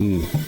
Hmm.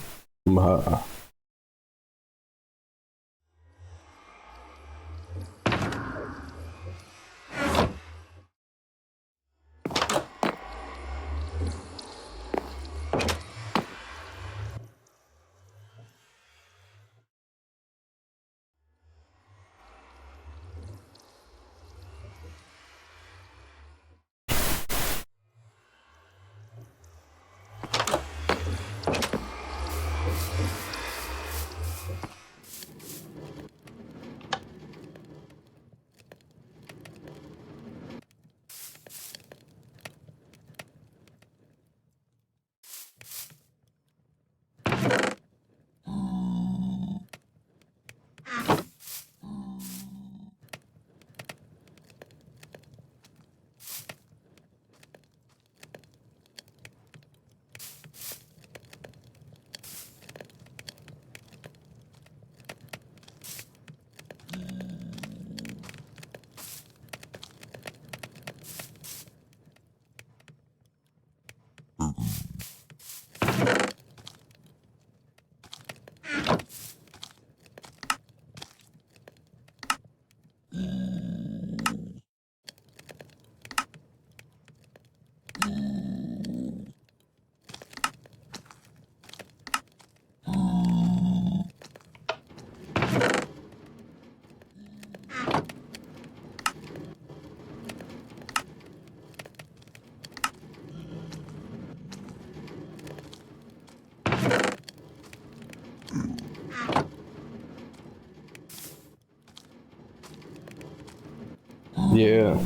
Yeah,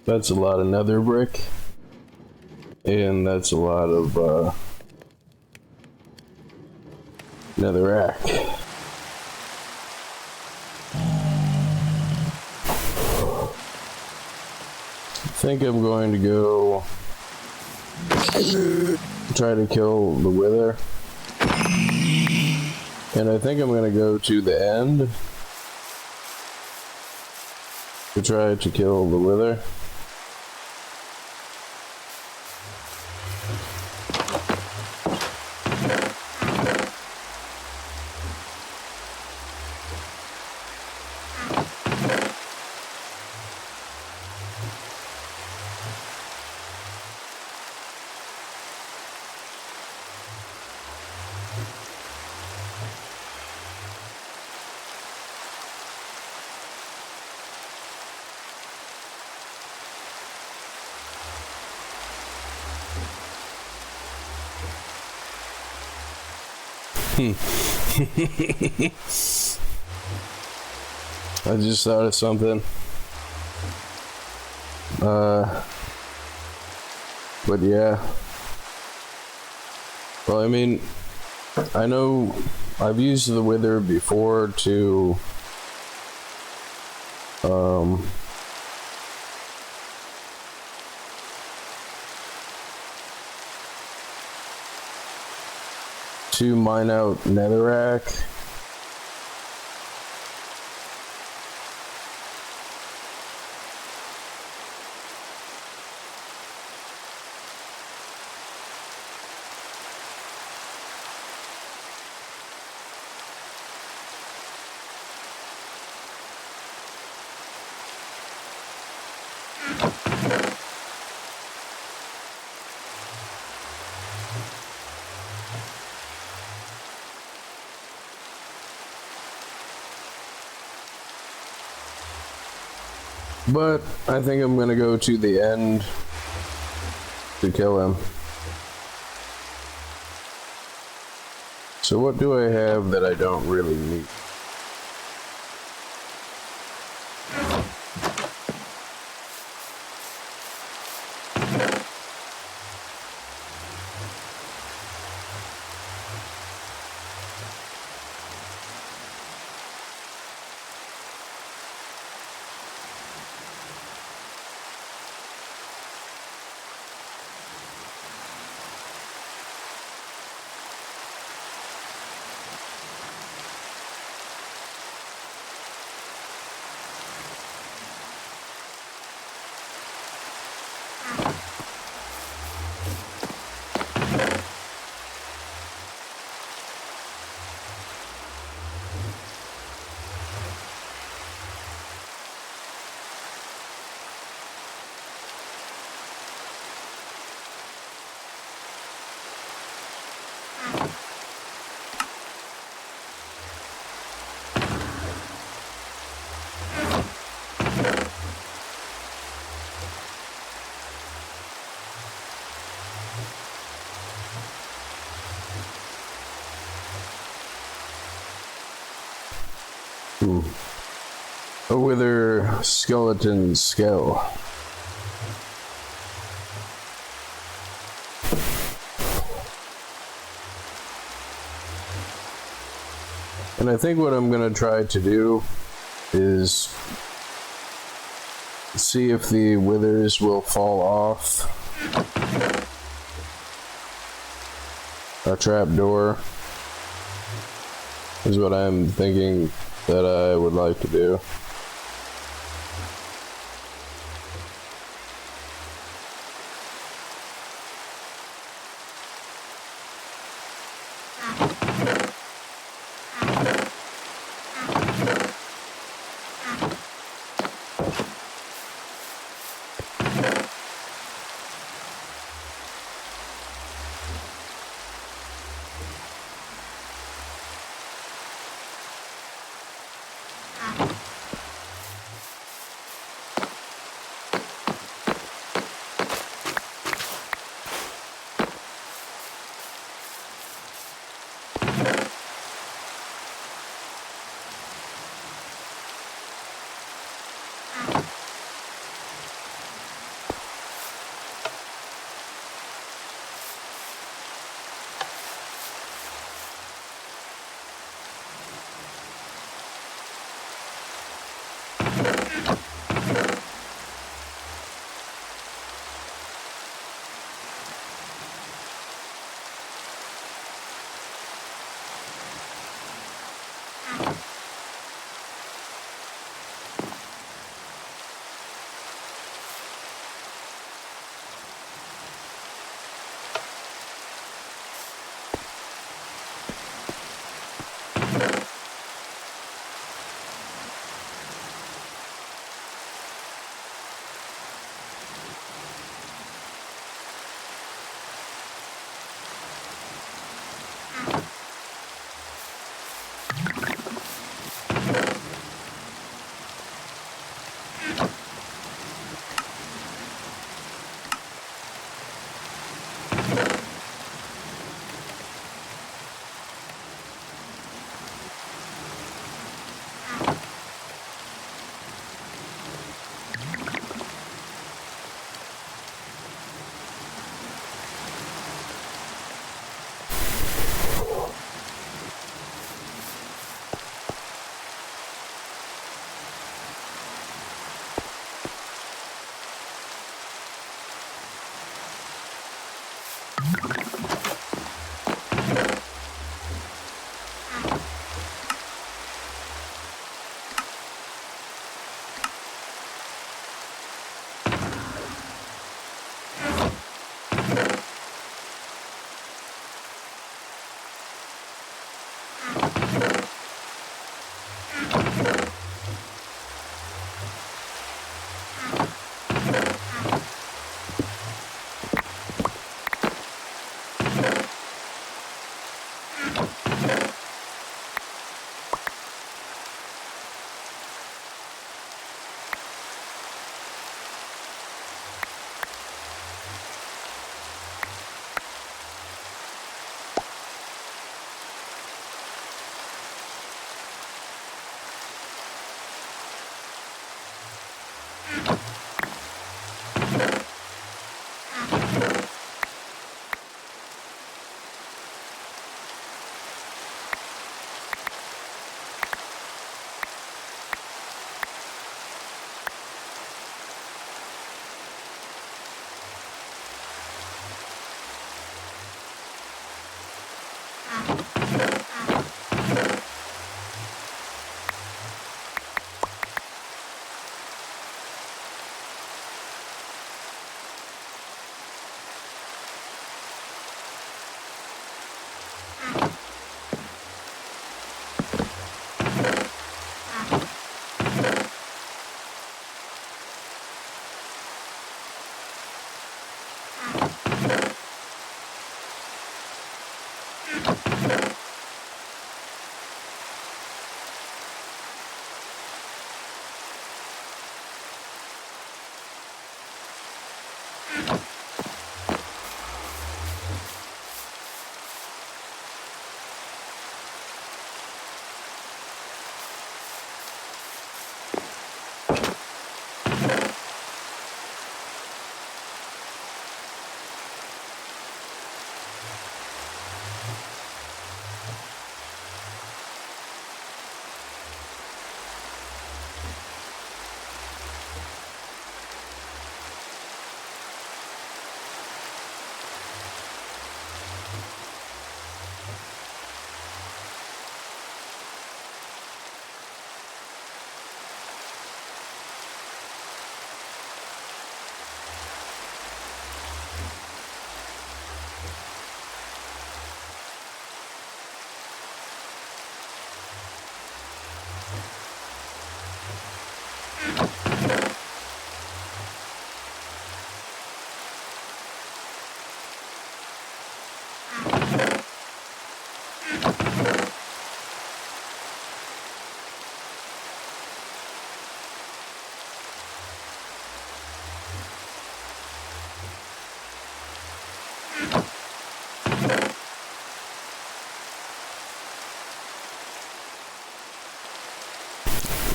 that's a lot of nether brick, and that's a lot of netherrack. I think I'm going to go try to kill the wither, and I think I'm going to go to the end to try to kill the wither. I just thought of something. But yeah. Well, I mean, I know I've used the wither before to mine out netherrack. But I think I'm gonna go to the end to kill him. So what do I have that I don't really need? Ooh. A wither skeleton skull. And I think what I'm gonna try to do is see if the withers will fall off a trapdoor is what I'm thinking that I would like to do.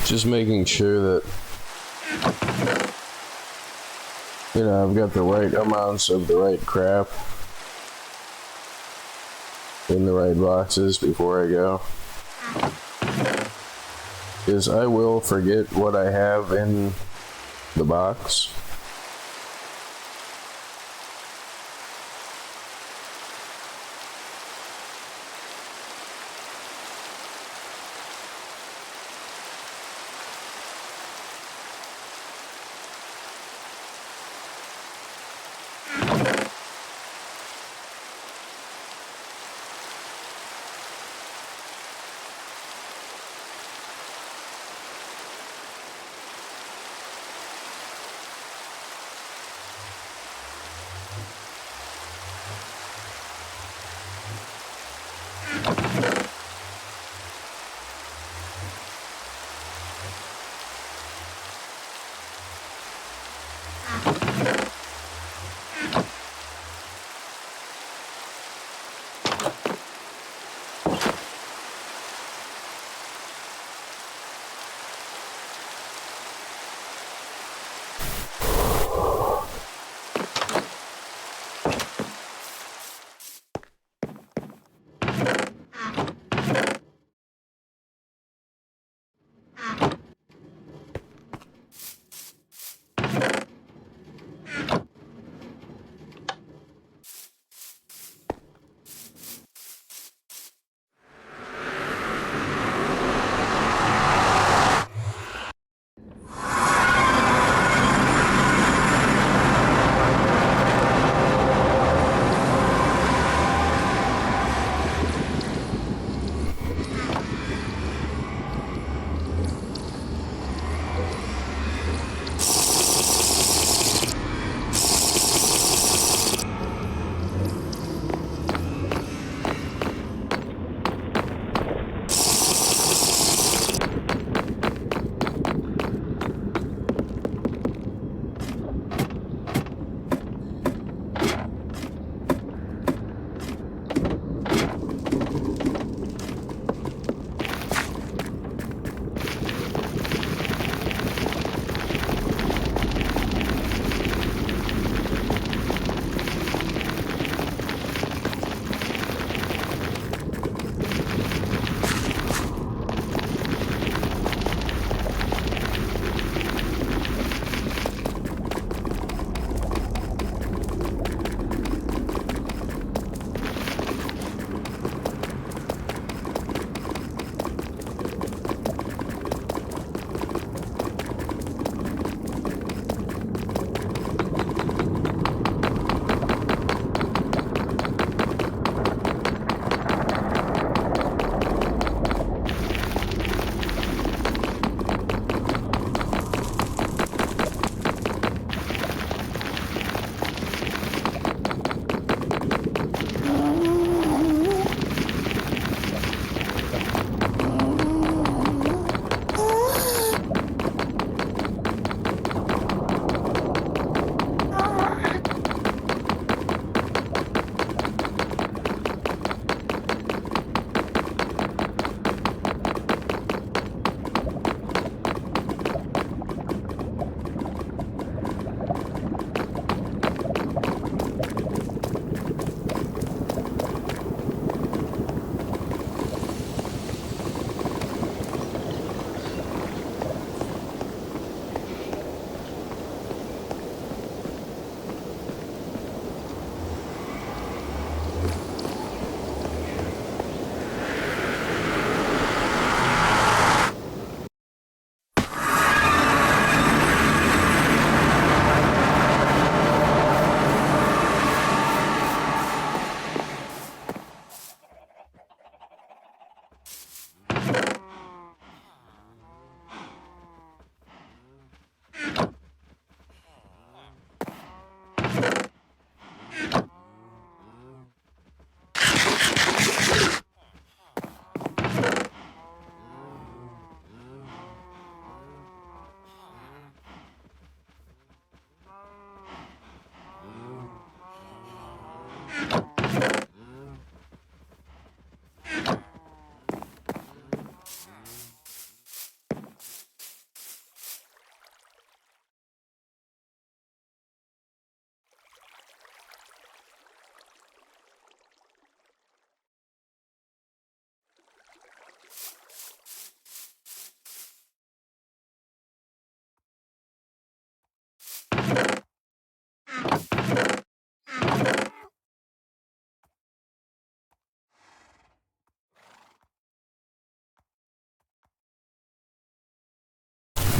Just making sure that, you know, I've got the right amounts of the right crap in the right boxes before I go. Because I will forget what I have in the box.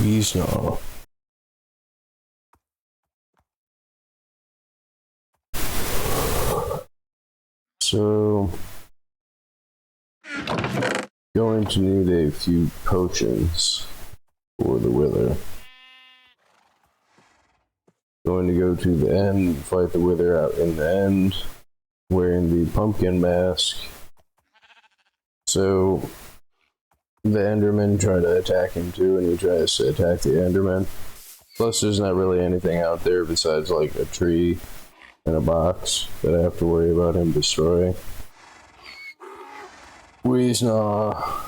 He's not. So, going to need a few potions for the wither. Going to go to the end, fight the wither out in the end, wearing the pumpkin mask. So, the endermen try to attack him too, and he tries to attack the enderman. Plus, there's not really anything out there besides like a tree and a box that I have to worry about him destroying. Weeznaw.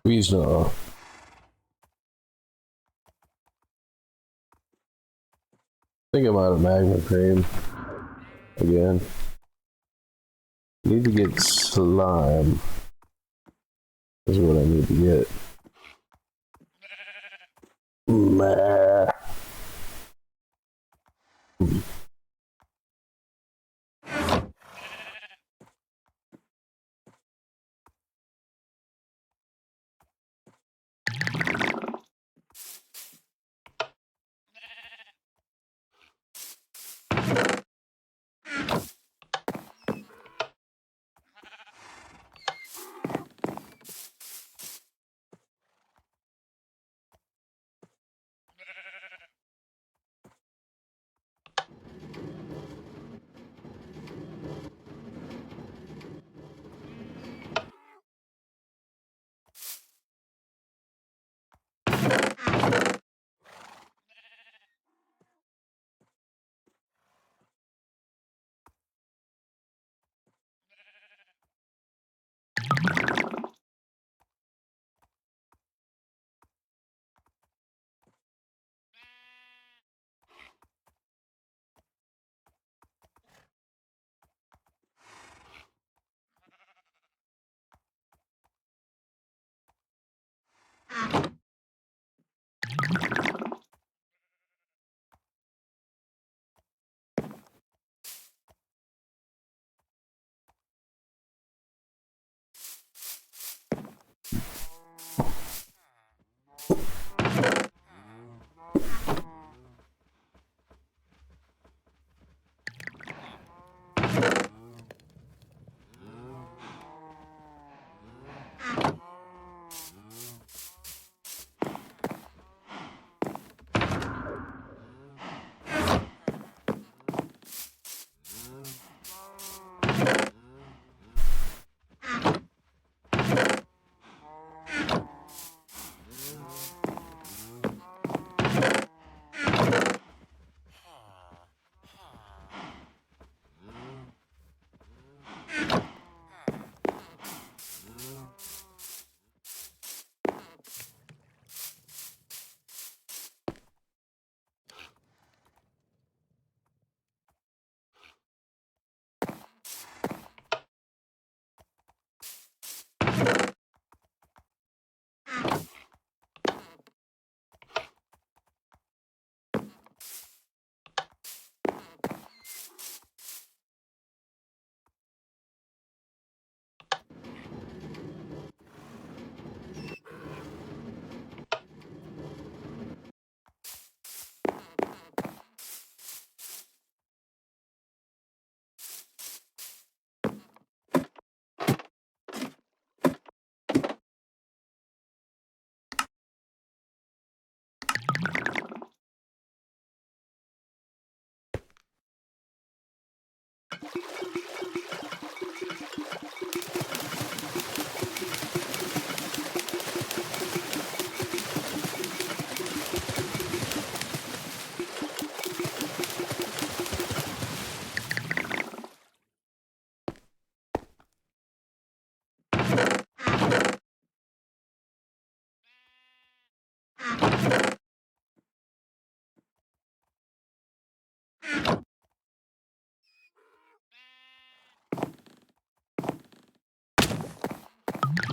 Weeznaw. I think I'm out of magma cream again. Need to get slime. Is what I need to get. Meh.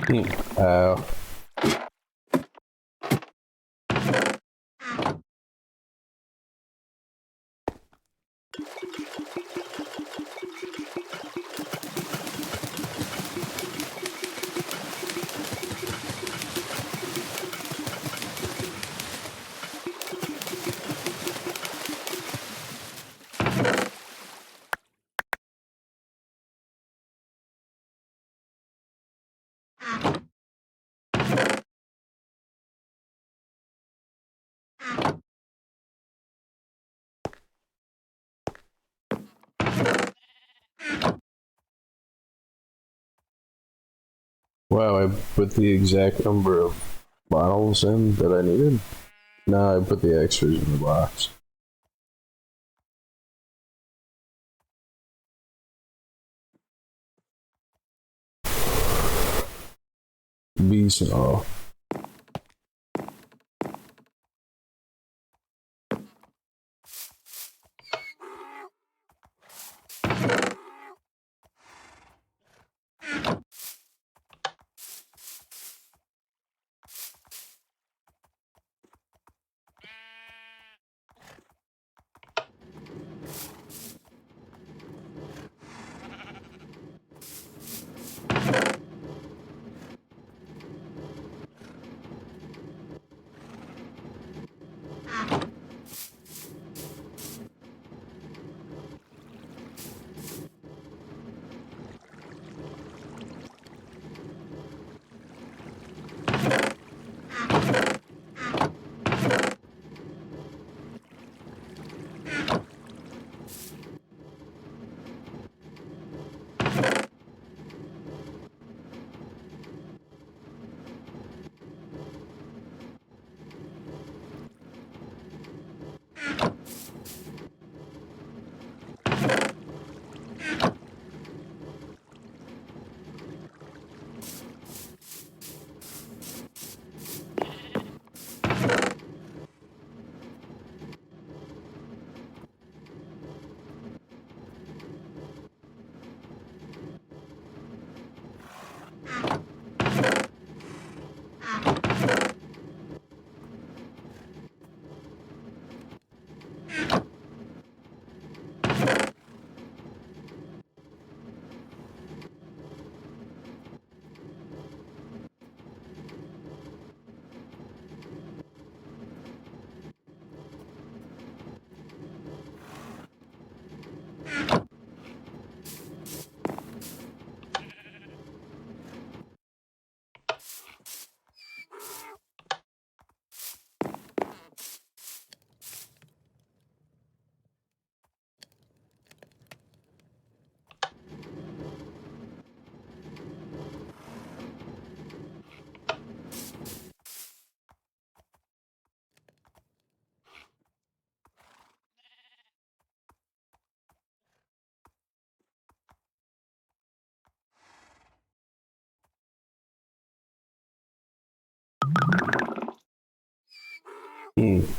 Ow. Wow, I put the exact number of bottles in that I needed. Now I put the extras in the box. Beast and all.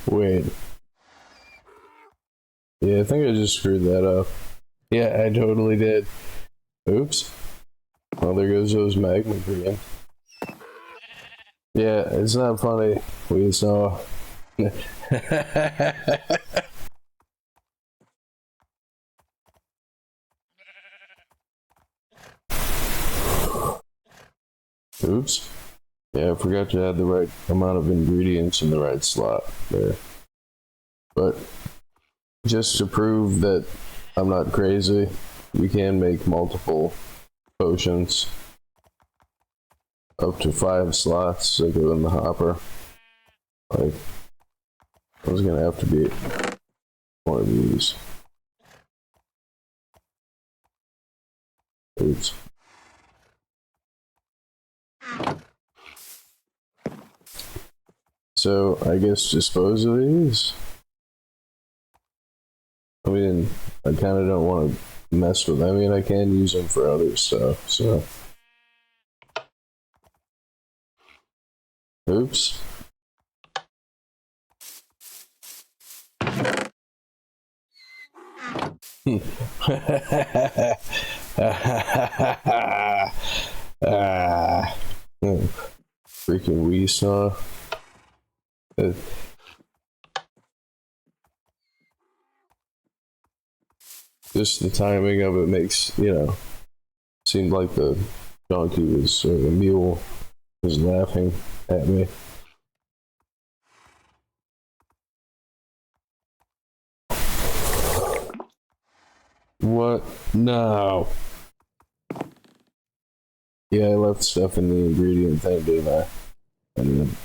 Wait. Yeah, I think I just screwed that up. Yeah, I totally did. Oops. Well, there goes those magma again. Yeah, it's not funny. We saw. Oops. Yeah, I forgot to add the right amount of ingredients in the right slot there. But just to prove that I'm not crazy, we can make multiple potions. Up to 5 slots that go in the hopper. Like, I was gonna have to be one of these. Oops. So, I guess dispose of these? I mean, I kind of don't want to mess with them. I mean, I can use them for other stuff, so. Oops. saw. Just the timing of it makes, you know, seemed like the donkey was, or the mule was laughing at me. What? No. Yeah, I left stuff in the ingredient thing, didn't I? And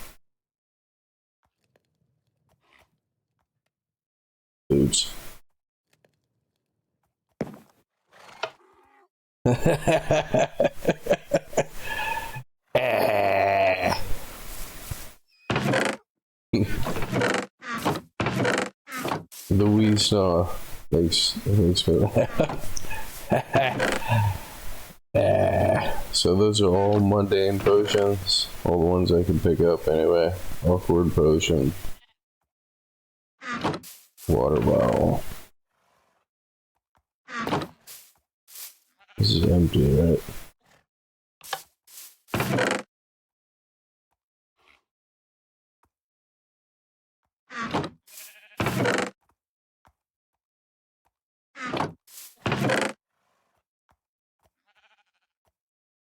oops. The wee saw makes me laugh. So those are all mundane potions, all the ones I can pick up anyway. Awkward potion, water bottle. This is empty, right?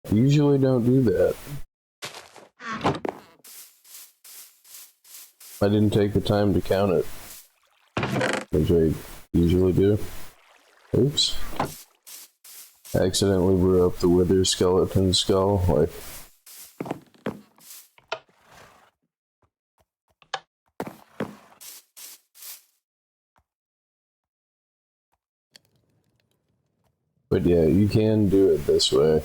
I usually don't do that. I didn't take the time to count it, which I usually do. Oops. I accidentally blew up the wither skeleton skull, like... But yeah, you can do it this way.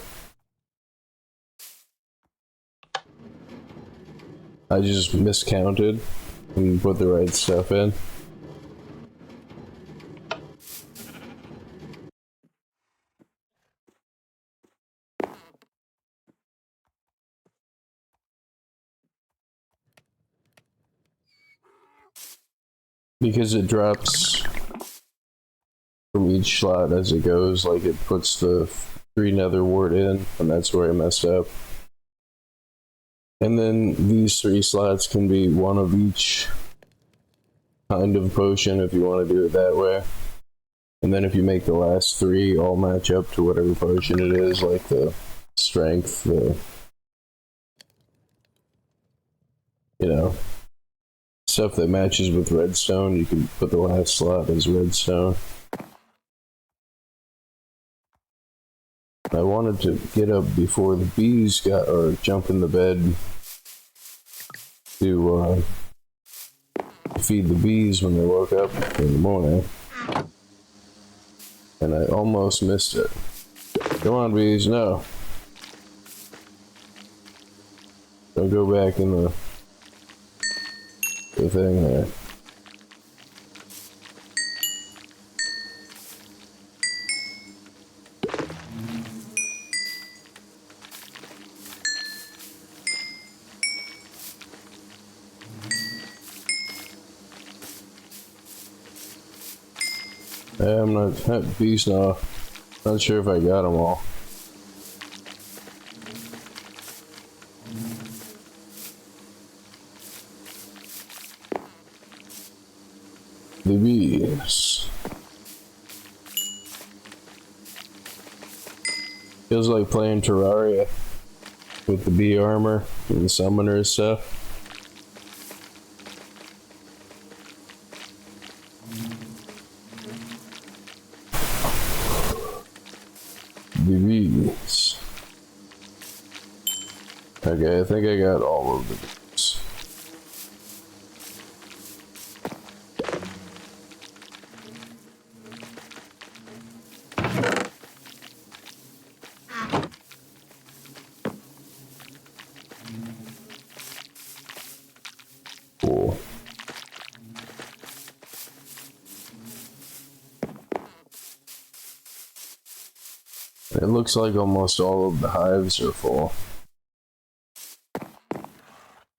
I just miscounted and put the right stuff in. Because it drops from each slot as it goes, like it puts the 3 nether wart in, and that's where I messed up. And then these 3 slots can be one of each kind of potion if you want to do it that way. And then if you make the last 3 all match up to whatever potion it is, like the strength, the, you know, stuff that matches with redstone, you can put the last slot as redstone. I wanted to get up before the bees got, or jump in the bed to feed the bees when they woke up in the morning. And I almost missed it. Come on, bees, no. Don't go back in the thing there. I'm not bees now. Not sure if I got them all. The bees. Feels like playing Terraria with the bee armor and the summoner stuff. The bees. Okay, I think I got all of the bees. Cool. It looks like almost all of the hives are full.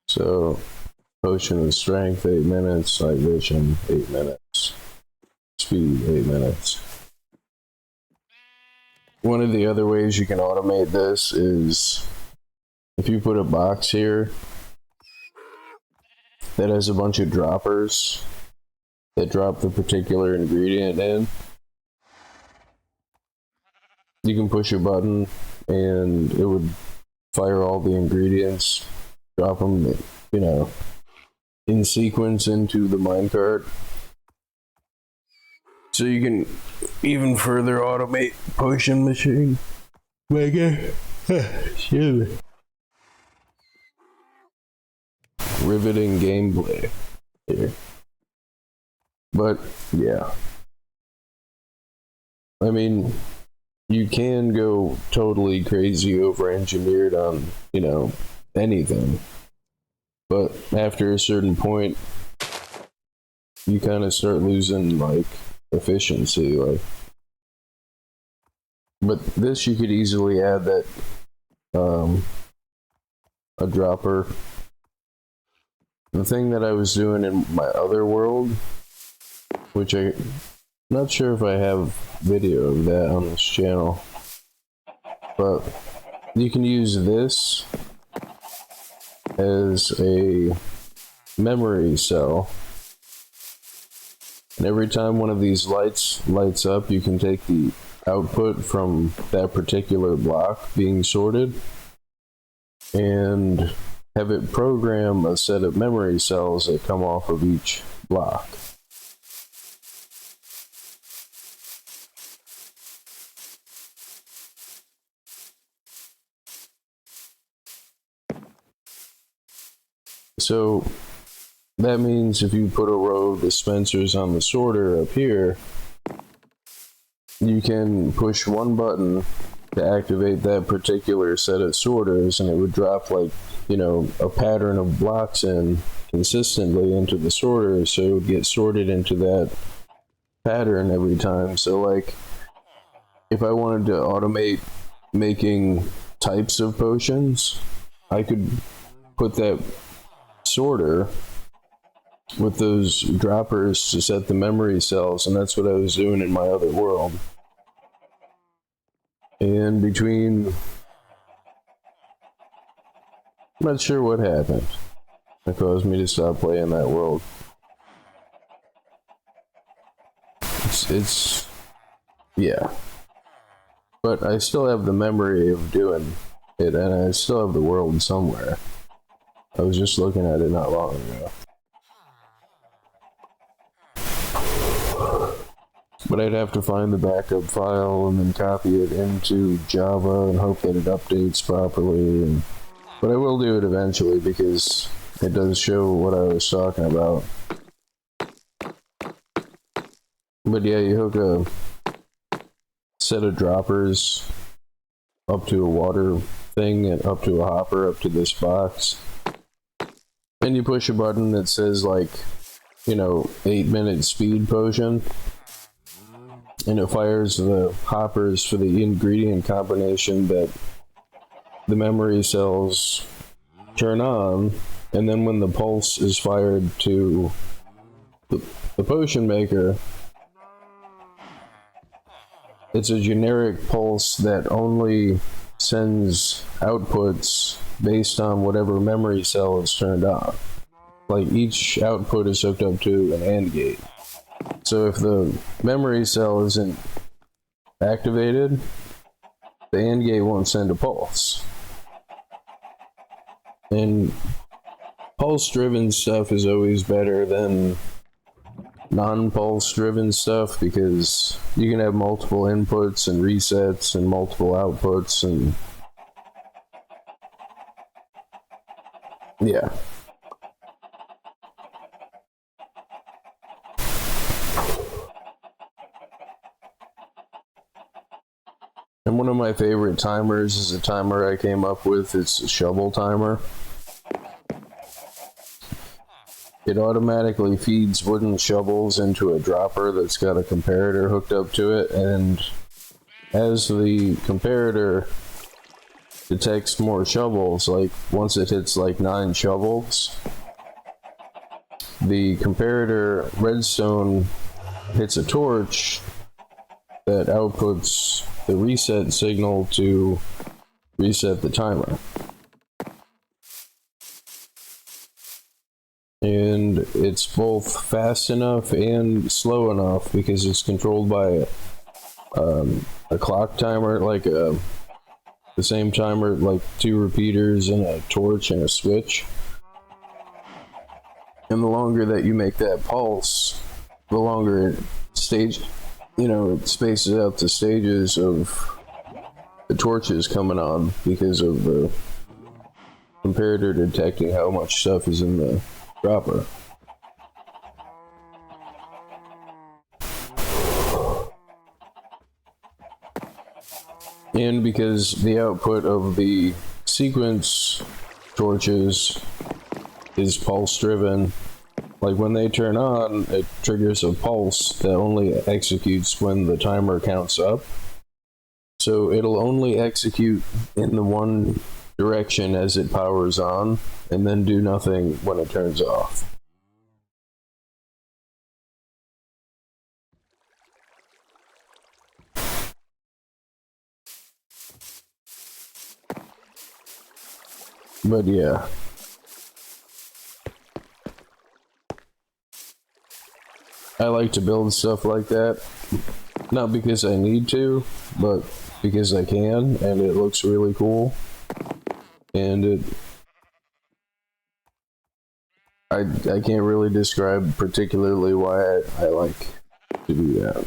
So, potion of strength, 8 minutes, night vision, 8 minutes, speed, 8 minutes. One of the other ways you can automate this is if you put a box here that has a bunch of droppers that drop the particular ingredient in. You can push a button and it would fire all the ingredients, drop them, you know, in sequence into the minecart. So you can even further automate potion machine. Riveting gameplay here. But yeah, I mean, you can go totally crazy over engineered on, you know, anything. But after a certain point, you kind of start losing, like, efficiency. Like, but this, you could easily add that, a dropper. The thing that I was doing in my other world, which I'm not sure if I have video of that on this channel, but you can use this as a memory cell, and every time one of these lights up, you can take the output from that particular block being sorted and have it program a set of memory cells that come off of each block. So that means if you put a row of dispensers on the sorter up here, you can push one button to activate that particular set of sorters, and it would drop, like, you know, a pattern of blocks in consistently into the sorter, so it would get sorted into that pattern every time. So, like, if I wanted to automate making types of potions, I could put that sorter with those droppers to set the memory cells, and that's what I was doing in my other world. And between, I'm not sure what happened that caused me to stop playing that world. It's yeah, but I still have the memory of doing it, and I still have the world somewhere. I was just looking at it not long ago. But I'd have to find the backup file and then copy it into Java and hope that it updates properly. But I will do it eventually because it does show what I was talking about. But yeah, you hook a set of droppers up to a water thing and up to a hopper up to this box. And you push a button that says, like, you know, 8-minute speed potion. And it fires the hoppers for the ingredient combination that the memory cells turn on, and then when the pulse is fired to the potion maker, it's a generic pulse that only sends outputs based on whatever memory cell is turned on. Like, each output is hooked up to an AND gate. So if the memory cell isn't activated, the AND gate won't send a pulse. And pulse-driven stuff is always better than non-pulse-driven stuff because you can have multiple inputs and resets and multiple outputs, and yeah. And one of my favorite timers is a timer I came up with. It's a shovel timer. It automatically feeds wooden shovels into a dropper that's got a comparator hooked up to it, and as the comparator detects more shovels, like once it hits like 9 shovels, the comparator redstone hits a torch that outputs the reset signal to reset the timer. And it's both fast enough and slow enough because it's controlled by a clock timer, like the same timer, like 2 repeaters and a torch and a switch. And the longer that you make that pulse, the longer it it spaces out the stages of the torches coming on because of the comparator detecting how much stuff is in the dropper. And because the output of the sequence torches is pulse driven, like when they turn on, it triggers a pulse that only executes when the timer counts up. So it'll only execute in the one direction as it powers on, and then do nothing when it turns off. But yeah. I like to build stuff like that. Not because I need to, but because I can, and it looks really cool. And I can't really describe particularly why I like to do that.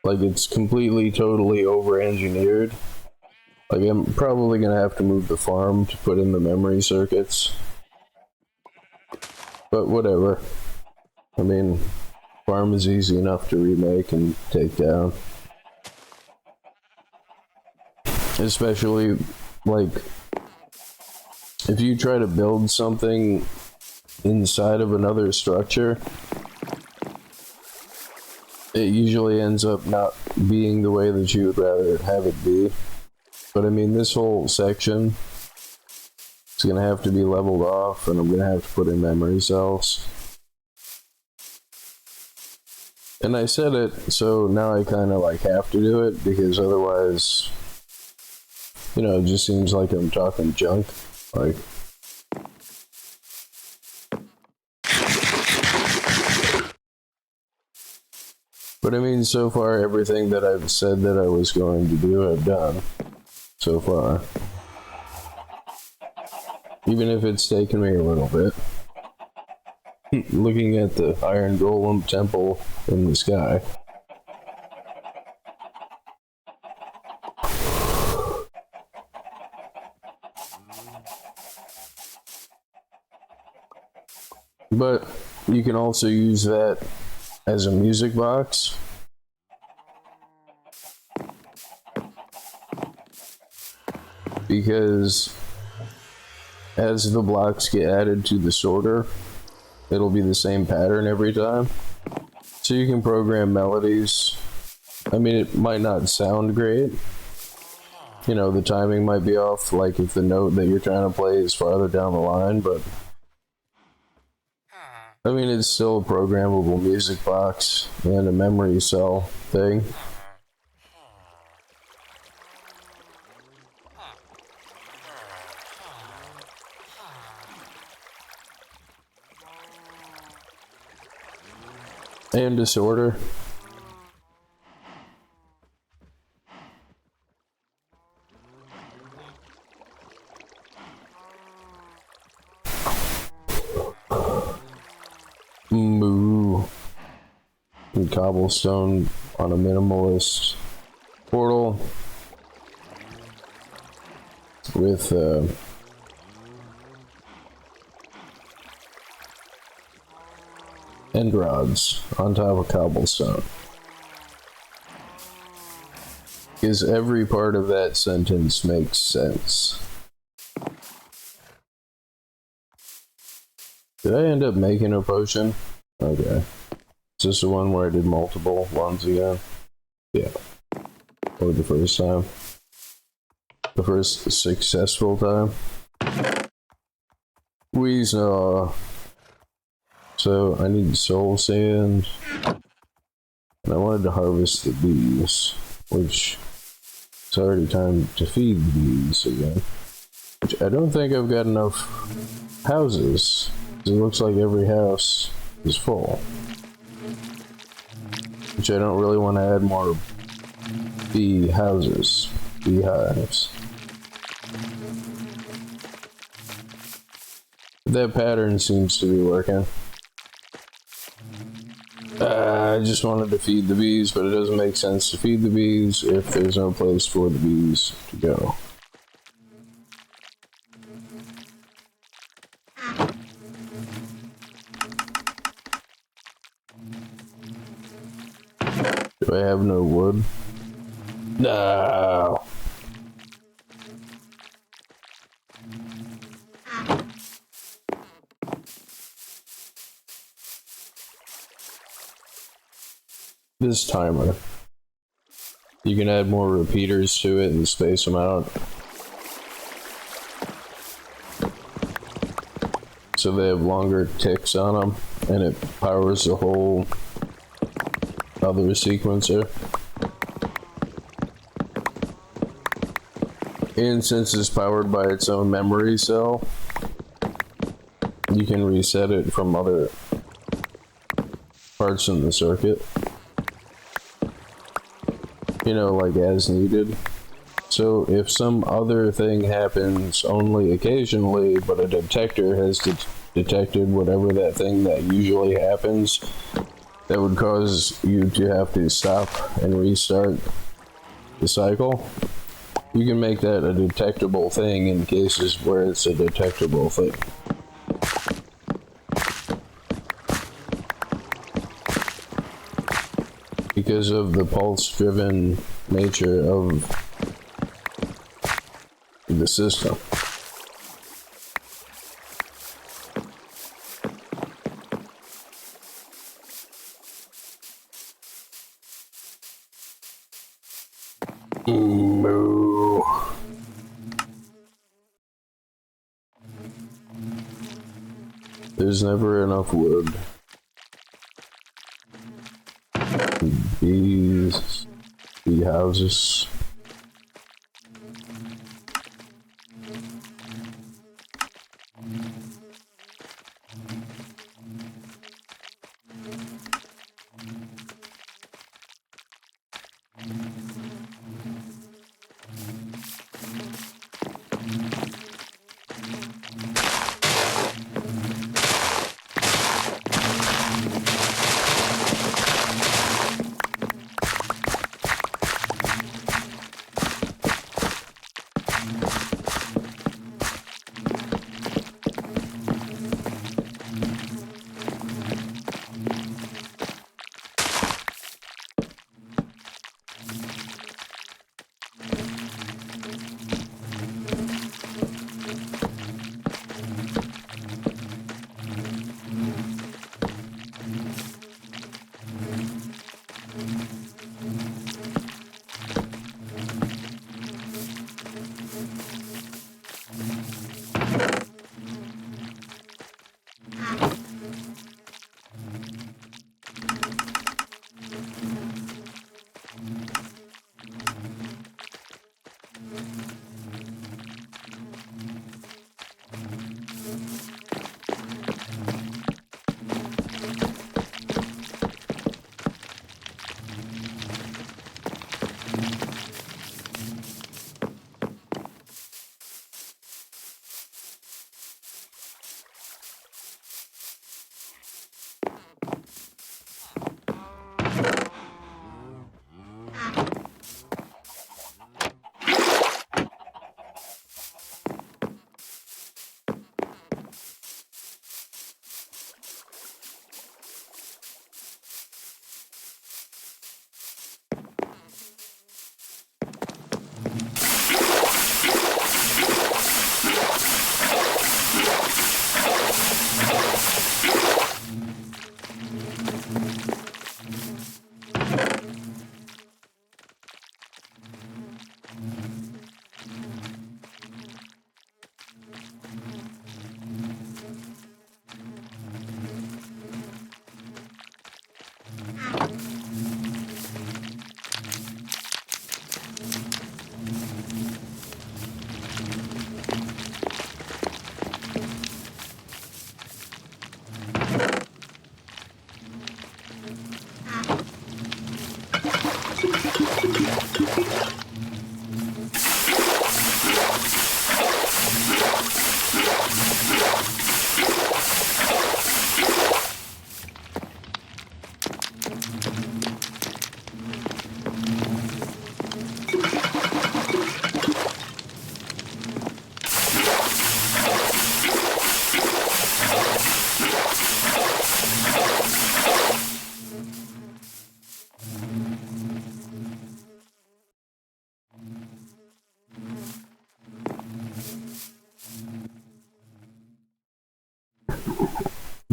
Like, it's completely, totally over-engineered. Like, I'm probably gonna have to move the farm to put in the memory circuits. But whatever. I mean, farm is easy enough to remake and take down. Especially, like, if you try to build something inside of another structure, it usually ends up not being the way that you would rather have it be. But I mean, this whole section is gonna have to be leveled off, and I'm gonna have to put in memory cells. And I said it, so now I kind of like have to do it, because otherwise, you know, it just seems like I'm talking junk. Like, but I mean, so far, everything that I've said that I was going to do, I've done. So far. Even if it's taken me a little bit. Looking at the Iron Golem temple in the sky. But you can also use that as a music box. Because as the blocks get added to the sorter, it'll be the same pattern every time. So you can program melodies. I mean, it might not sound great. You know, the timing might be off, like if the note that you're trying to play is farther down the line, but I mean, it's still a programmable music box and a memory cell thing. And disorder. Moo. And cobblestone on a minimalist portal with end rods on top of cobblestone. Because every part of that sentence makes sense. Did I end up making a potion? Okay. Is this the one where I did multiple ones again? Yeah. Or the first time. The first successful time. Weeznaw. So I need soul sand. And I wanted to harvest the bees, which it's already time to feed the bees again. Which I don't think I've got enough houses. It looks like every house is full. Which I don't really want to add more bee houses, beehives. That pattern seems to be working. I just wanted to feed the bees, but it doesn't make sense to feed the bees if there's no place for the bees to go. Do I have no wood? No. This timer. You can add more repeaters to it and space them out. So they have longer ticks on them, and it powers the whole other sequencer. And since it's powered by its own memory cell, you can reset it from other parts in the circuit. You know, like as needed. So if some other thing happens only occasionally, but a detector has detected whatever that thing that usually happens, that would cause you to have to stop and restart the cycle, you can make that a detectable thing in cases where it's a detectable thing. Because of the pulse-driven nature of the system. Moo. There's never enough wood. Bees, bee houses.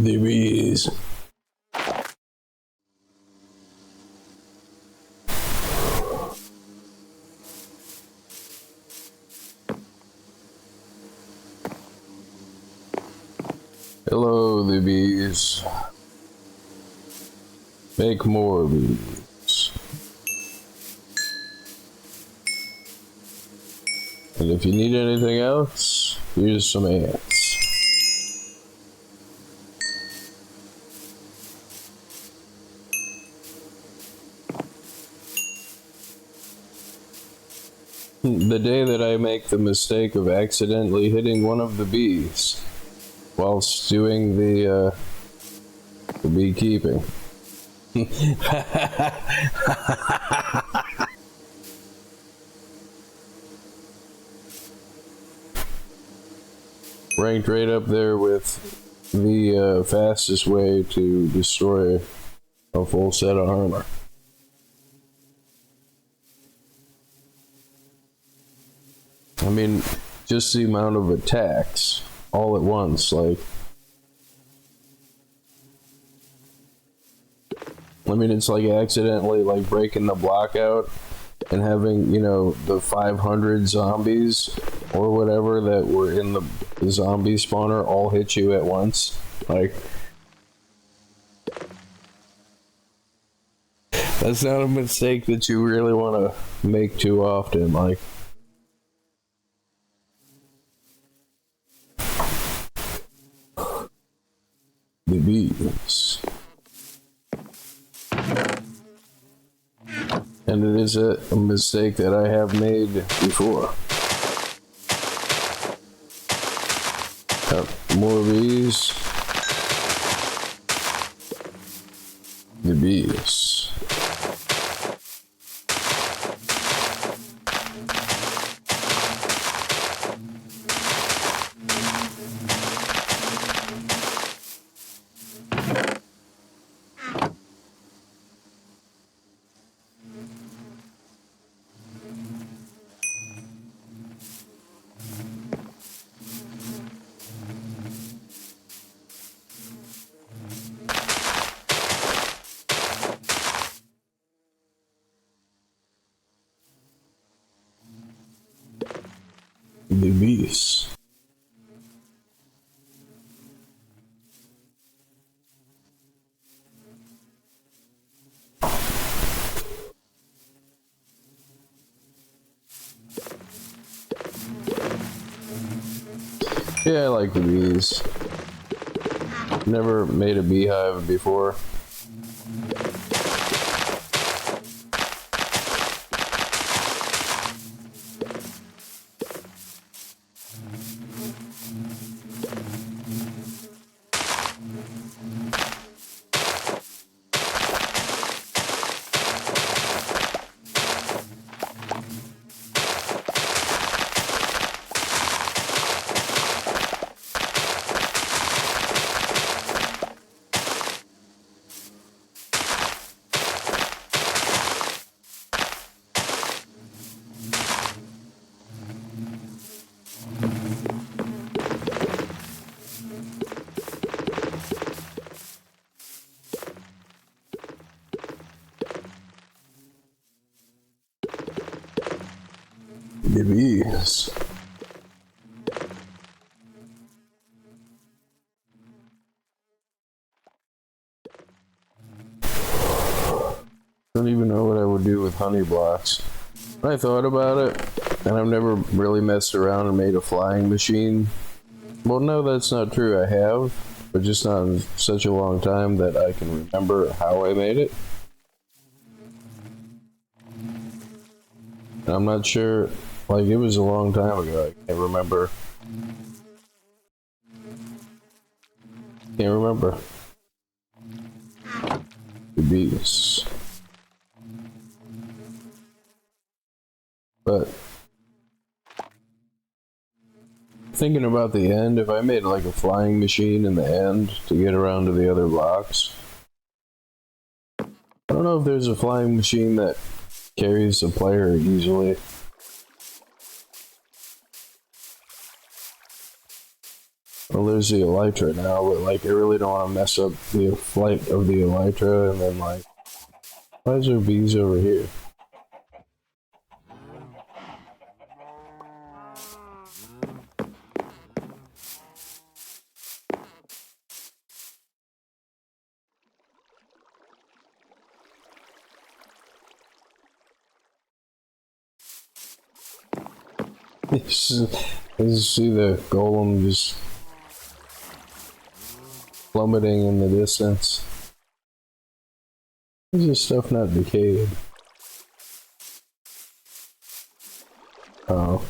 The bees. Hello, the bees. Make more bees. And if you need anything else, here's some ants. The day that I make the mistake of accidentally hitting one of the bees whilst doing the beekeeping. Ranked right up there with the fastest way to destroy a full set of armor. I mean, just the amount of attacks all at once, like, I mean, it's like accidentally like breaking the block out and having, you know, the 500 zombies or whatever that were in the zombie spawner all hit you at once. Like, that's not a mistake that you really want to make too often. Like, the bees. And it is a mistake that I have made before. More bees. The bees. The bees. Yeah, I like the bees. Never made a beehive before. The bees. Don't even know what I would do with honey blocks. I thought about it, and I've never really messed around and made a flying machine. Well, no, that's not true. I have, but just not in such a long time that I can remember how I made it. And I'm not sure, like, it was a long time ago. I can't remember. Can't remember. The bees. But thinking about the end, if I made like a flying machine in the end to get around to the other blocks, I don't know if there's a flying machine that carries the player easily. Well, there's the elytra now, but like I really don't want to mess up the flight of the elytra, and then like, why is there bees over here? You see the golem just plummeting in the distance. Is this stuff not decayed? Oh.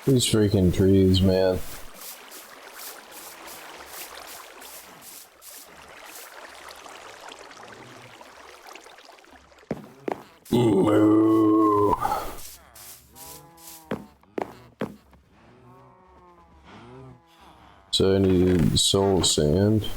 These freaking trees, man. Moo. So I need soul sand.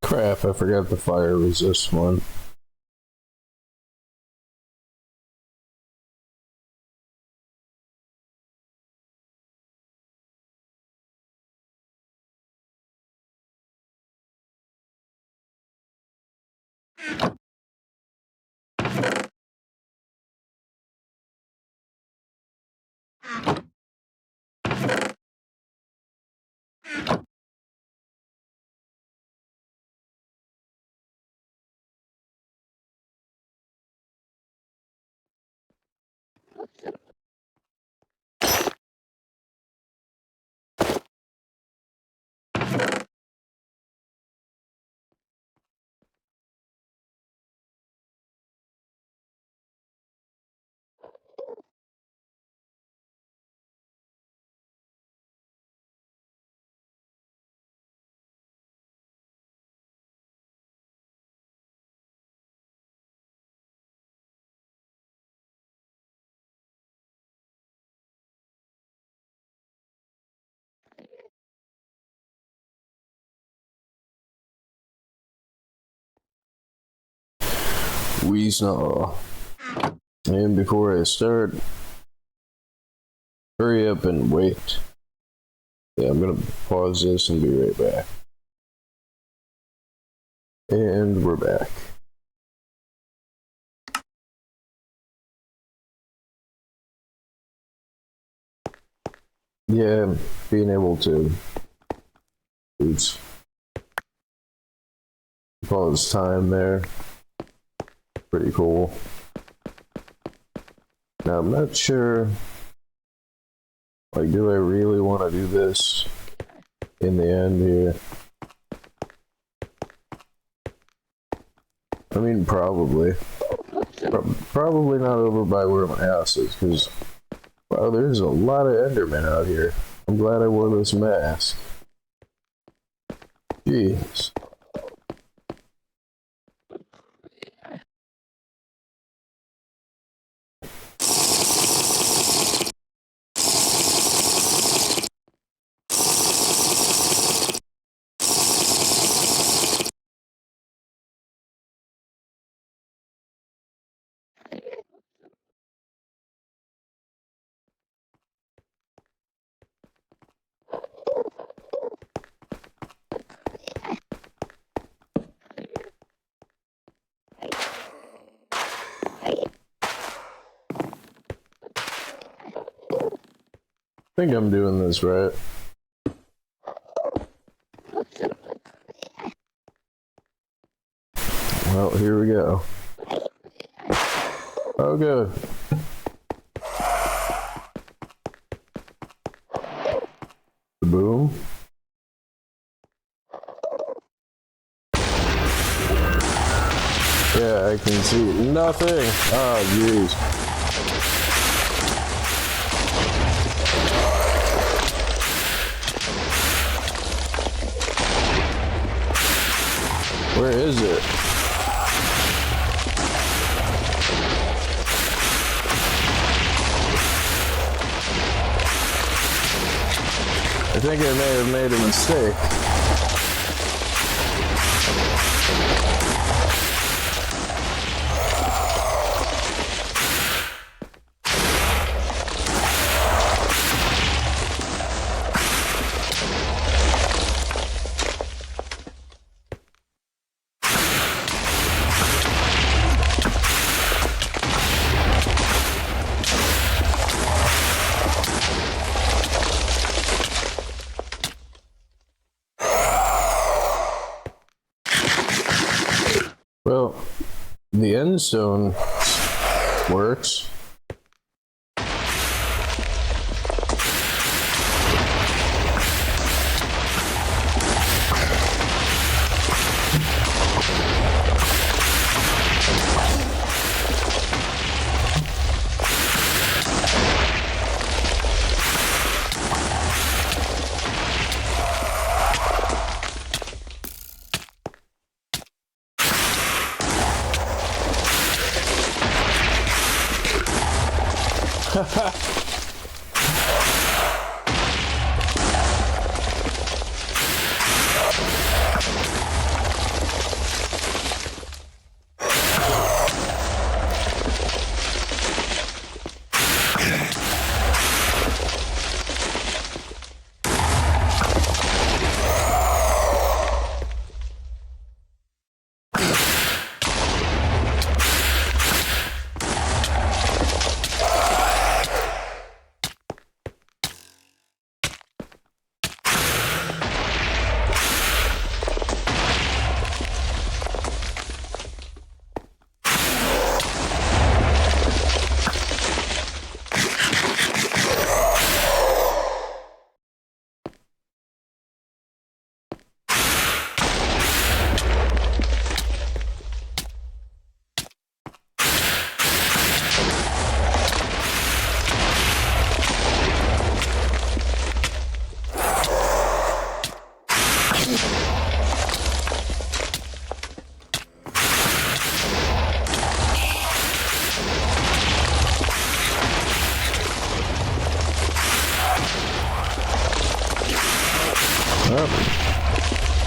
Crap, I forgot the fire resist one. Weasnaw. And before I start, hurry up and wait. Yeah, I'm gonna pause this and be right back. And we're back. Yeah, being able to pause time there. Pretty cool. Now I'm not sure, like, do I really want to do this in the end here? I mean, probably. Probably not over by where my house is, because, wow, there's a lot of Endermen out here. I'm glad I wore this mask. Jeez. I think I'm doing this right. Well, here we go. Oh, good. Boom. Yeah, I can see nothing. Oh, jeez. Where is it? I think I may have made a mistake. Well, the end stone works.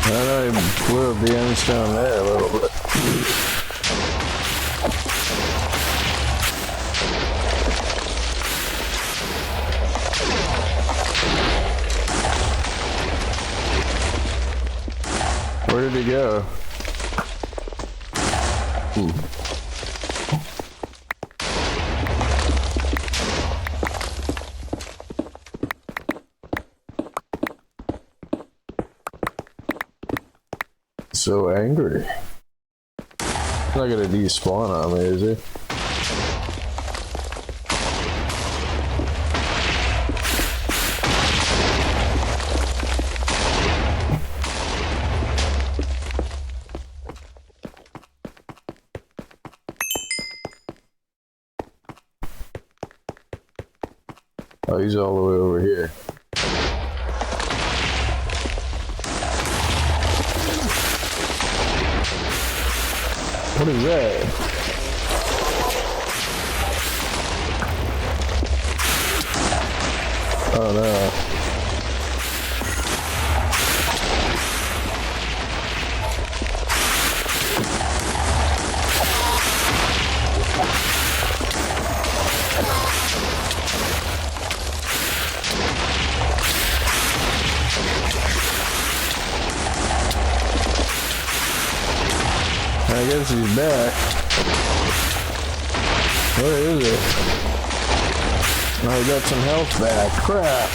I know he blew up the end stone there a little bit. Where did he go? So angry. He's not gonna despawn on me, is he? Oh, he's all the way over here. What is that? Oh no. I guess he's back. Where is he? Oh, he got some health back. Crap.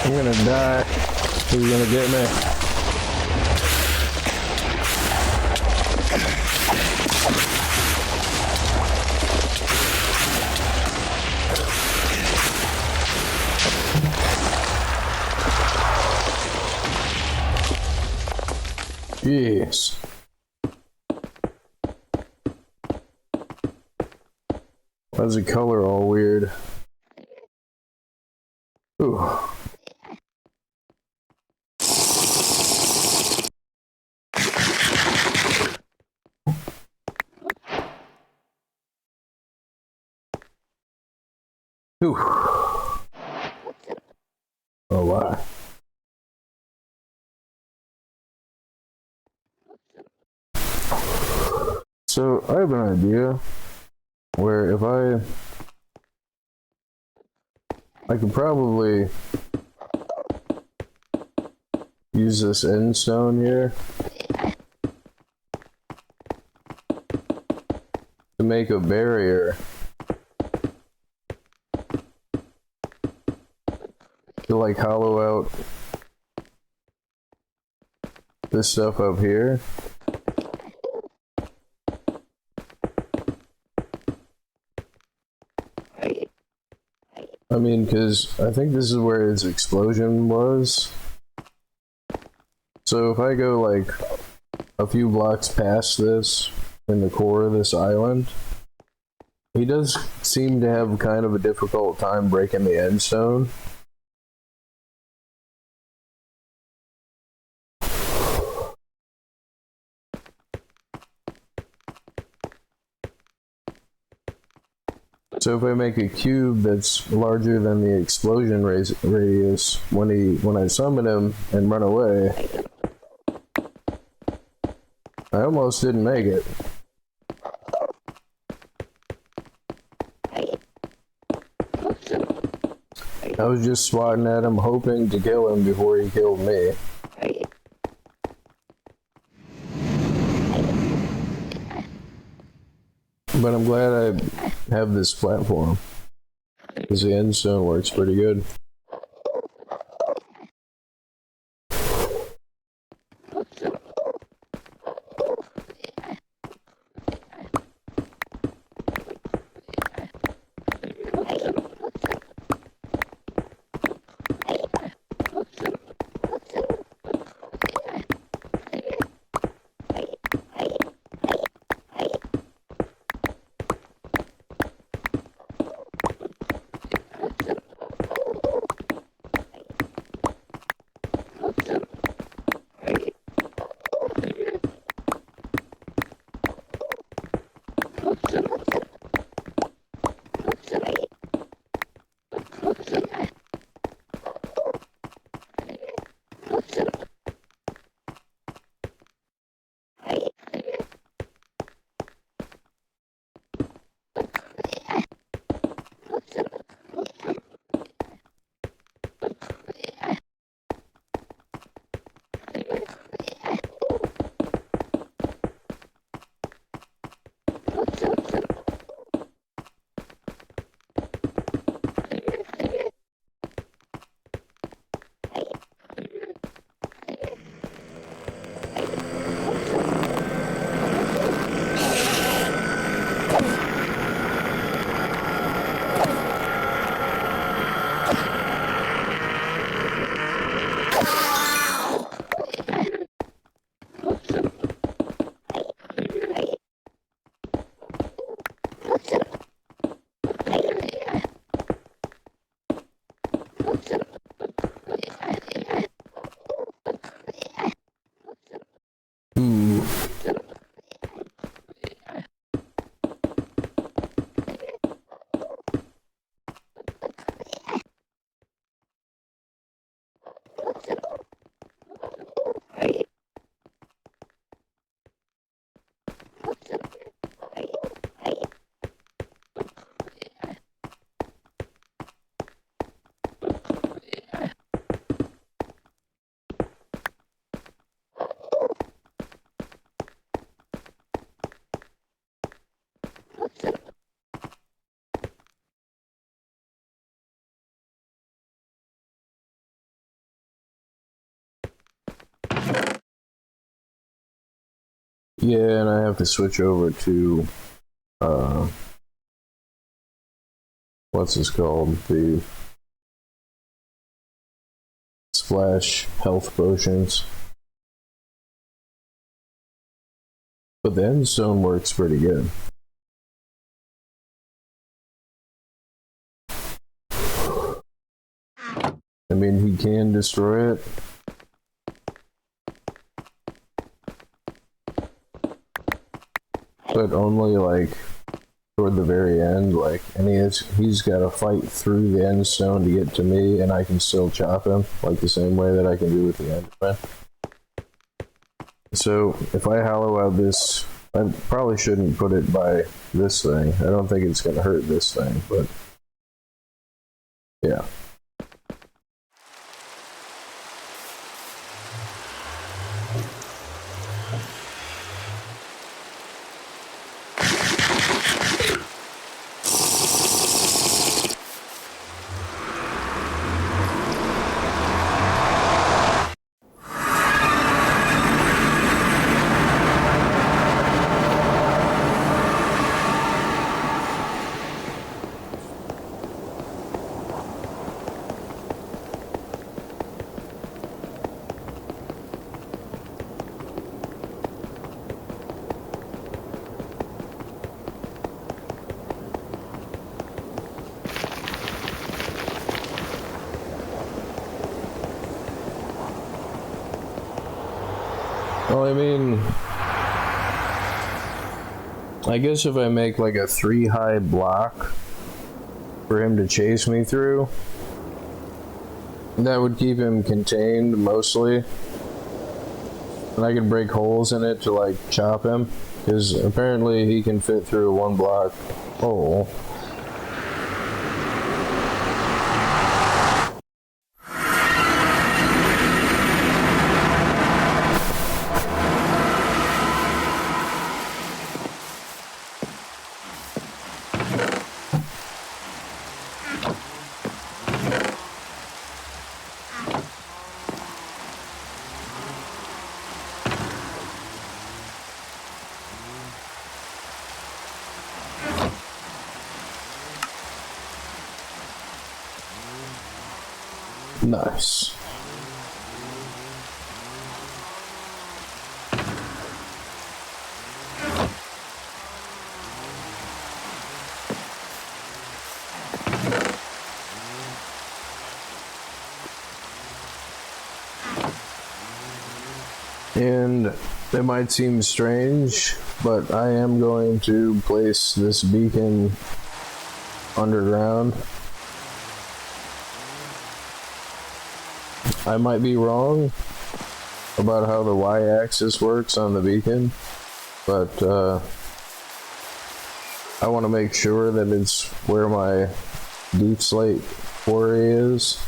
I'm gonna die. Who's gonna get me? Yes. Why's the color all weird? Ooh. Ooh. Oh wow. So I have an idea where if I could probably use this end stone here to make a barrier to like hollow out this stuff up here. I mean, because I think this is where its explosion was. So if I go like a few blocks past this in the core of this island, he does seem to have kind of a difficult time breaking the end stone. So if I make a cube that's larger than the explosion radius, when I summon him and run away, I almost didn't make it. I was just swatting at him, hoping to kill him before he killed me. But I'm glad I have this platform, because the end stone works pretty good. Yeah, and I have to switch over to, what's this called? The Splash Health Potions. But the endstone works pretty good. I mean, he can destroy it. But only like toward the very end, like, and he's got to fight through the end stone to get to me, and I can still chop him, like the same way that I can do with the Enderman. So if I hollow out this I probably shouldn't put it by this thing. I don't think it's gonna hurt this thing, but yeah. Well, I mean, I guess if I make like a 3 high block for him to chase me through, that would keep him contained mostly. And I could break holes in it to like chop him, because apparently he can fit through a 1 block hole. Nice. And it might seem strange, but I am going to place this beacon underground. I might be wrong about how the y-axis works on the beacon, but I want to make sure that it's where my deep slate quarry is.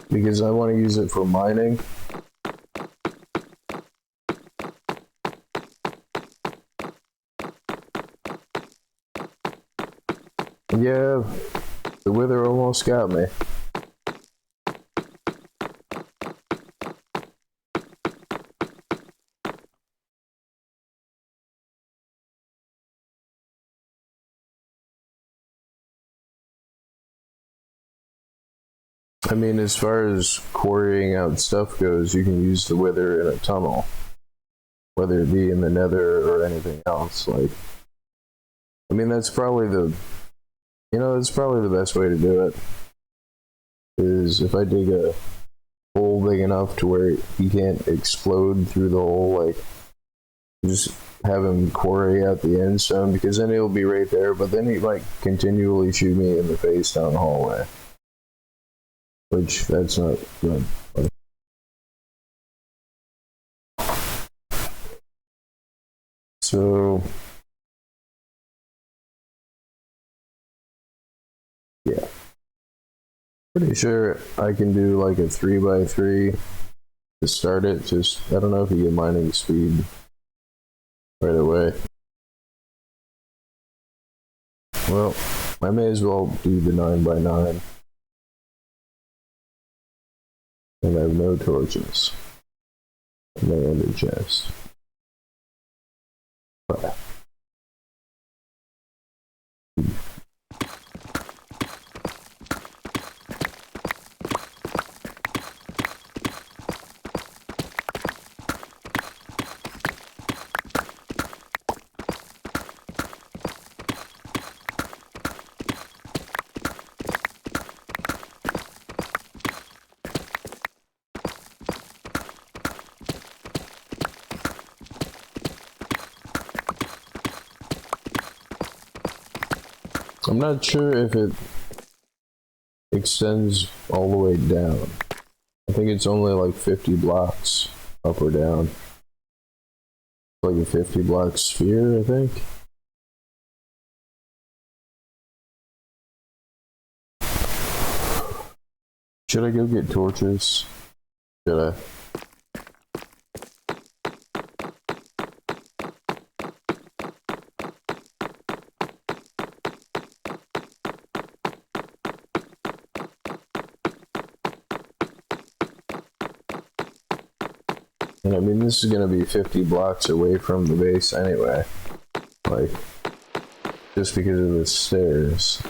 Because I want to use it for mining. Yeah, the wither almost got me. I mean, as far as quarrying out stuff goes, you can use the wither in a tunnel, whether it be in the nether or anything else. Like, I mean, that's probably that's probably the best way to do it. Is if I dig a hole big enough to where he can't explode through the hole, like, just have him quarry out the end stone, because then he'll be right there, but then he might continually shoot me in the face down the hallway. Which, that's not good. So, yeah. Pretty sure I can do like a 3x3 to start it. Just, I don't know if you get mining speed right away. Well, I may as well do the 9x9. And I have no torches. No ender chest. But I'm not sure if it extends all the way down. I think it's only like 50 blocks up or down. Like a 50 block sphere, I think. Should I go get torches? Should I? And I mean, this is gonna be 50 blocks away from the base anyway. Like, just because of the stairs.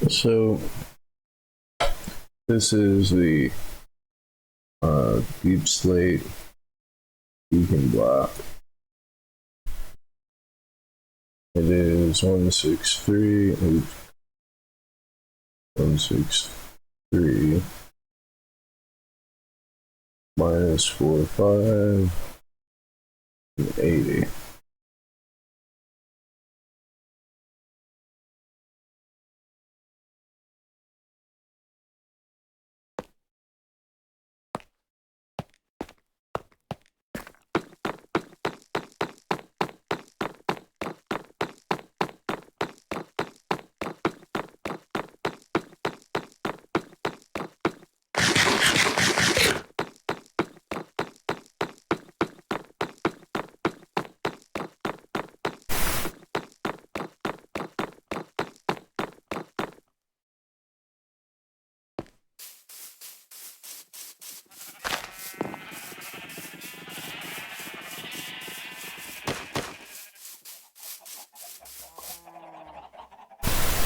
So this is the deep slate beacon block. It is 163 minus 45 and 80.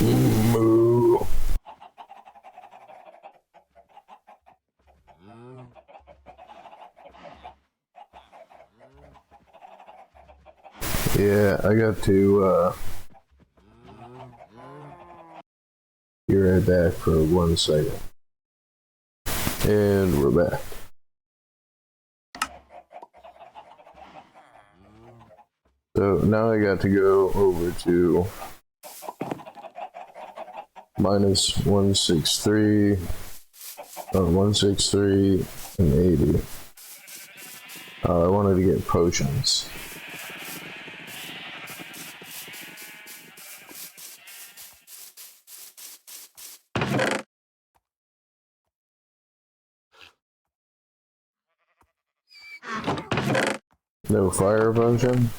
Moo. Yeah, I got to be right back for 1 second. And we're back. So now I got to go over to minus 163 and 80. I wanted to get potions. No fire potion?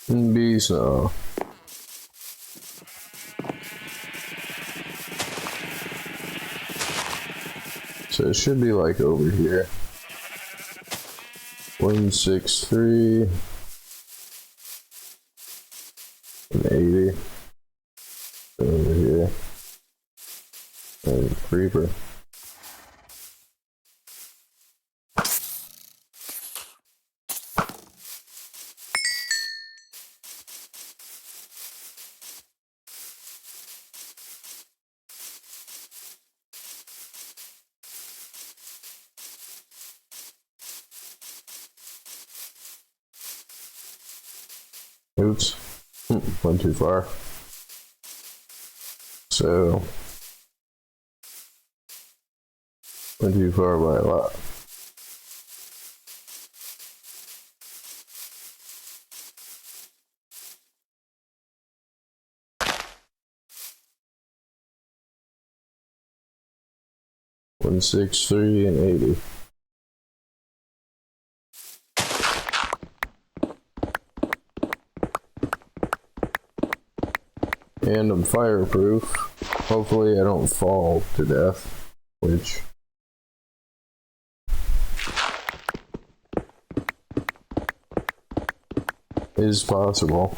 Be so. So it should be like over here. 163 and 80. Over here. And creeper. Oops. Went too far. So went too far by a lot. One 63 and 80. And I'm fireproof. Hopefully I don't fall to death, which is possible.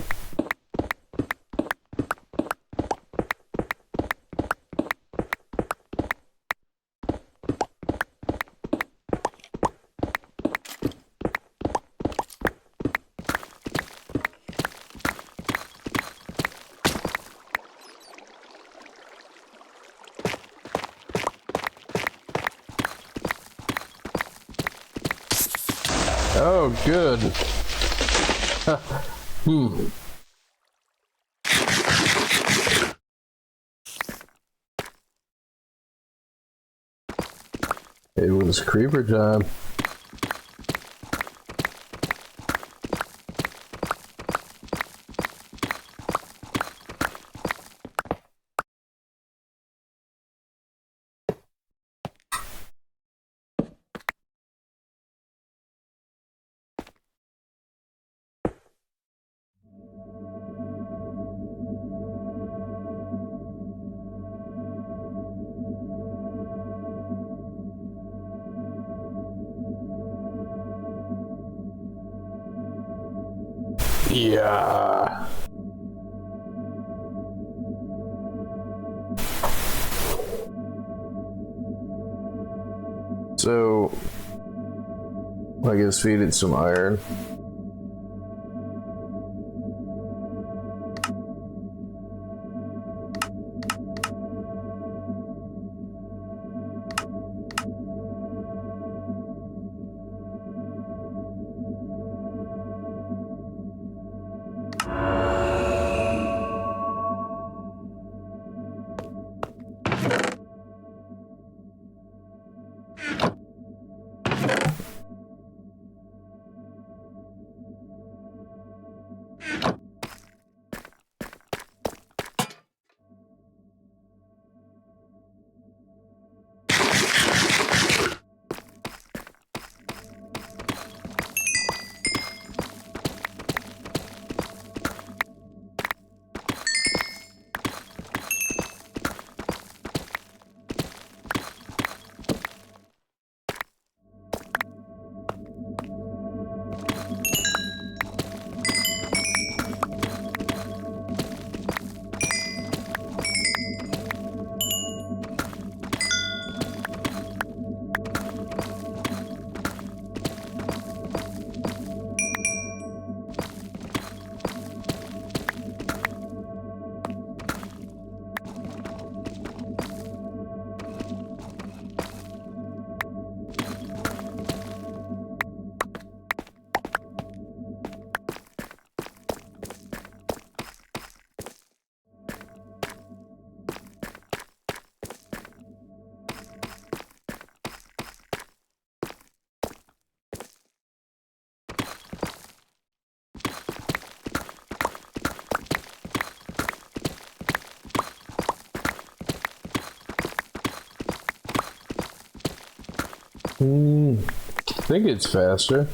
Oh, good. It was creeper time. Yeah. So, I guess feed it some iron. I think it's faster.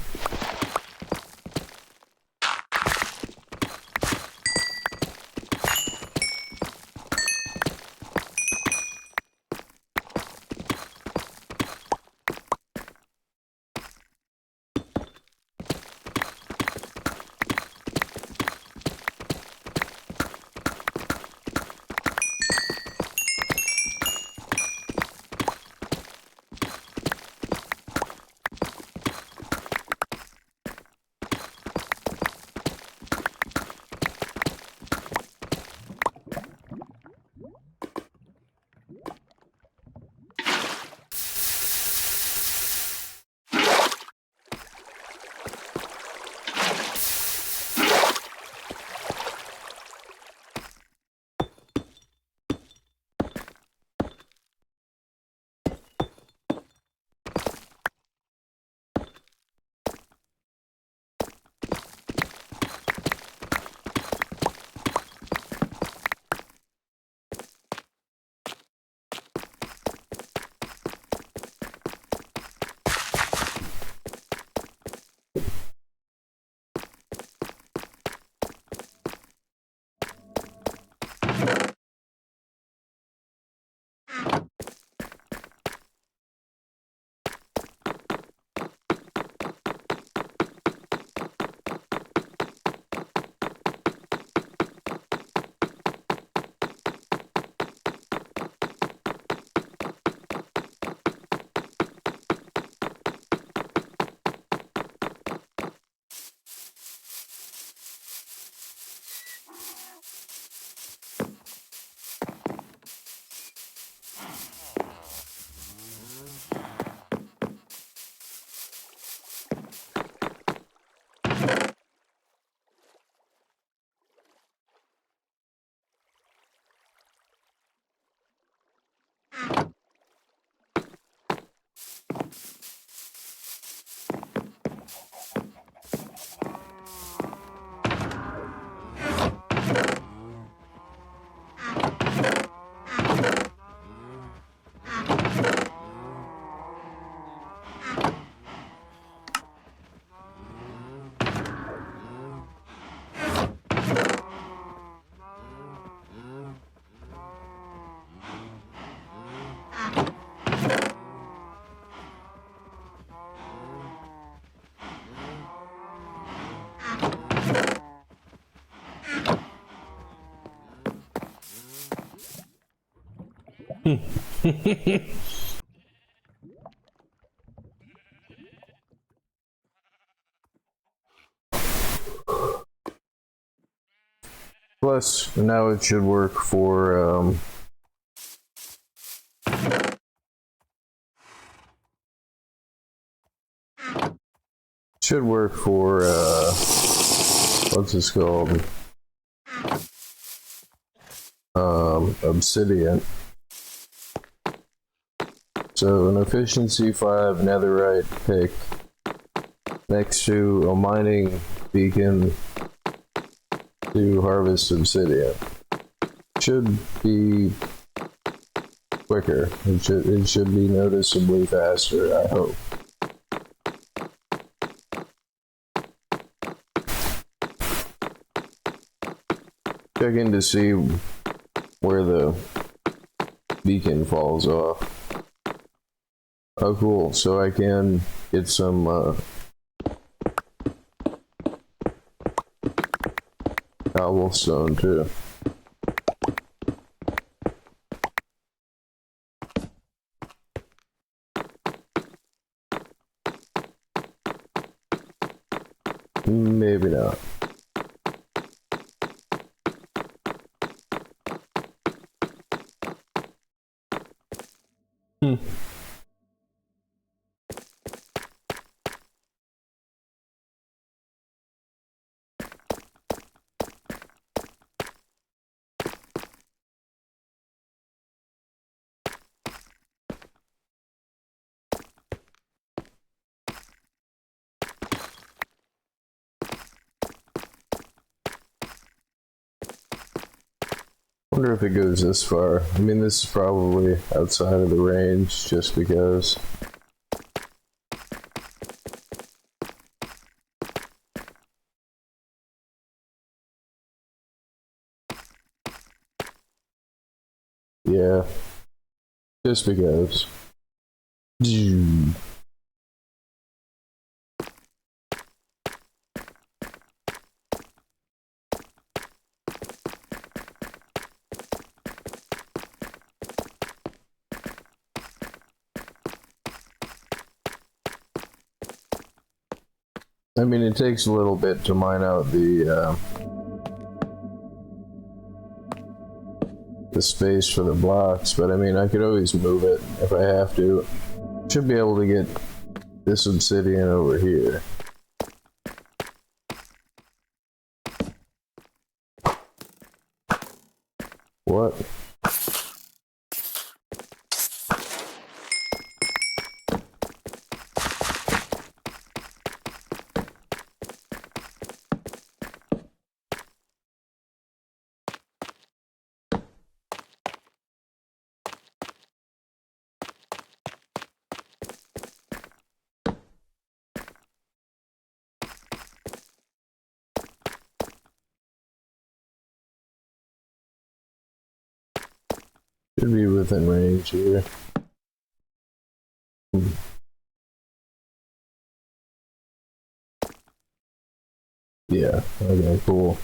Plus, now it should work for, should work for, what's this called? Obsidian. So an efficiency 5 netherite pick next to a mining beacon to harvest obsidian should be quicker. It should be noticeably faster, I hope. Checking to see where the beacon falls off. Oh cool, so I can get some cobblestone too. Maybe not. I wonder if it goes this far. I mean, this is probably outside of the range just because. Yeah, just because. I mean, it takes a little bit to mine out the space for the blocks, but I mean, I could always move it if I have to. Should be able to get this obsidian over here. What? Should be within range here. Yeah, okay, cool.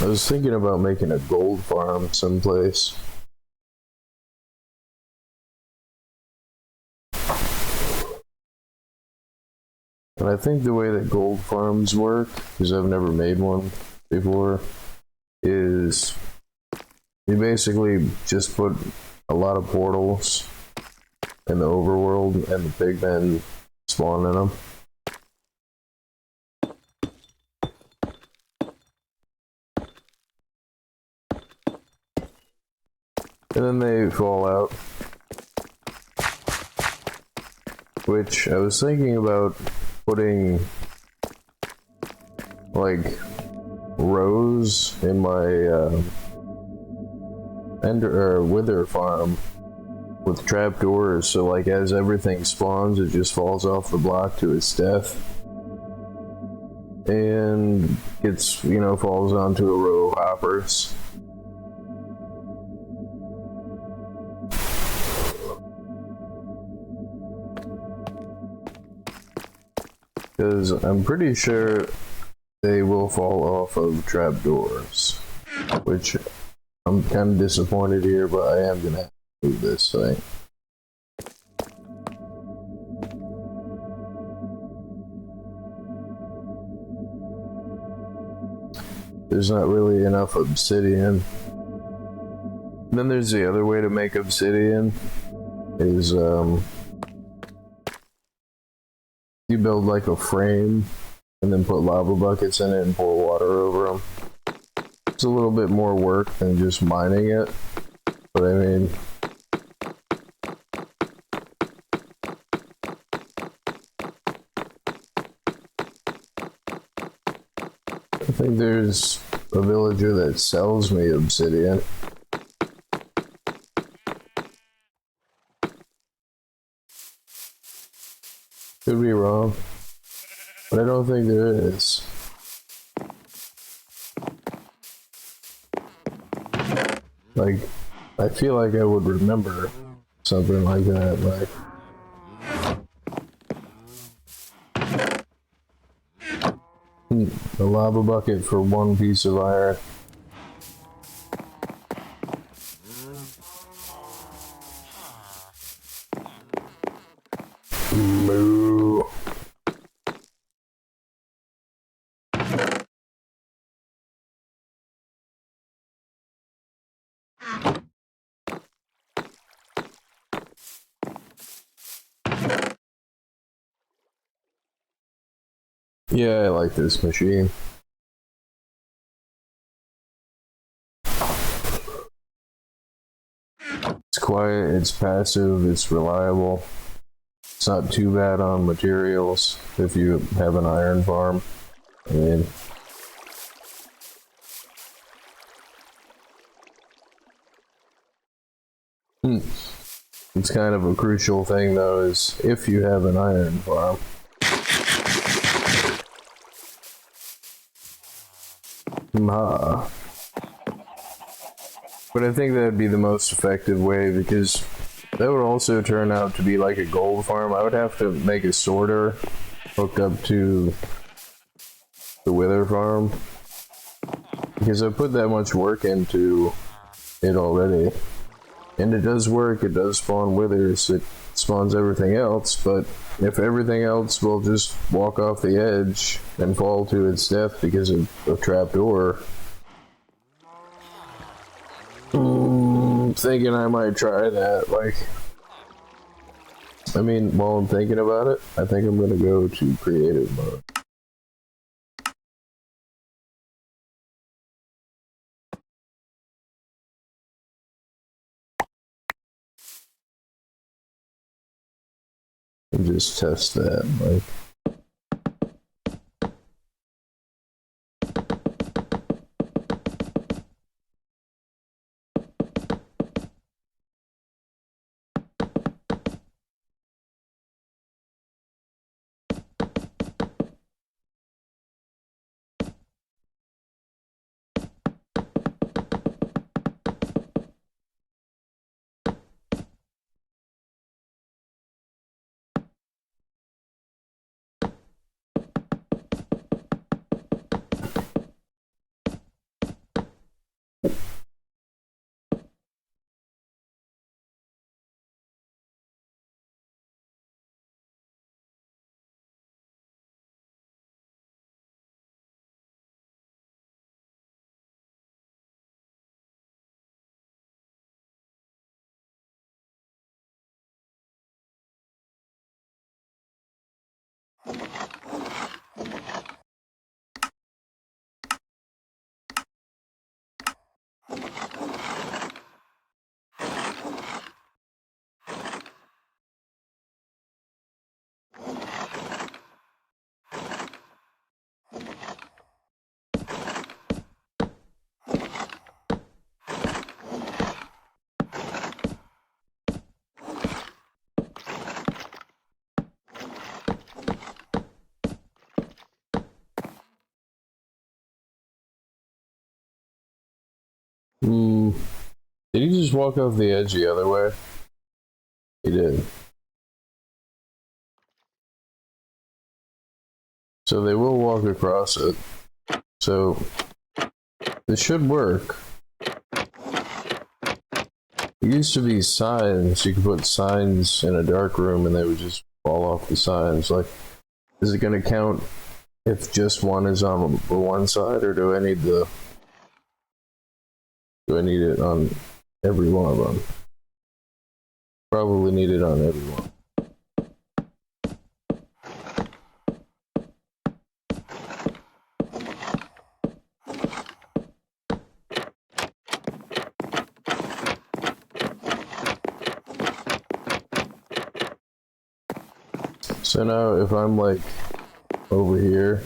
I was thinking about making a gold farm someplace. And I think the way that gold farms work, because I've never made one before, is you basically just put a lot of portals in the overworld and the pigmen spawn in them. And then they fall out. Which I was thinking about putting like rows in my wither farm with trapdoors, so like as everything spawns it just falls off the block to its death and gets, you know, falls onto a row of hoppers. Because I'm pretty sure they will fall off of trapdoors, which I'm kind of disappointed here, but I am gonna have to move this thing. There's not really enough obsidian. Then there's the other way to make obsidian, is you build like a frame and then put lava buckets in it and pour water over them. It's a little bit more work than just mining it, but I mean, I think there's a villager that sells me obsidian. Could be wrong, but I don't think there is. Like, I feel like I would remember something like that, like... A lava bucket for one piece of iron. Moo. Yeah, I like this machine. It's quiet, it's passive, it's reliable. It's not too bad on materials if you have an iron farm. I mean, it's kind of a crucial thing though, is if you have an iron farm. But I think that'd be the most effective way, because that would also turn out to be like a gold farm. I would have to make a sorter hooked up to the wither farm, because I put that much work into it already. And it does work, it does spawn withers, it spawns everything else, but if everything else will just walk off the edge and fall to its death because of a trapdoor, thinking I might try that. Like, I mean, while I'm thinking about it, I think I'm gonna go to creative mode. And just test that, like. Did he just walk off the edge the other way? He did. So they will walk across it. So this should work. It used to be signs. You could put signs in a dark room and they would just fall off the signs. Like, is it going to count if just one is on one side, or do I need the... Do I need it on every one of them? Probably need it on every one. So now if I'm like over here,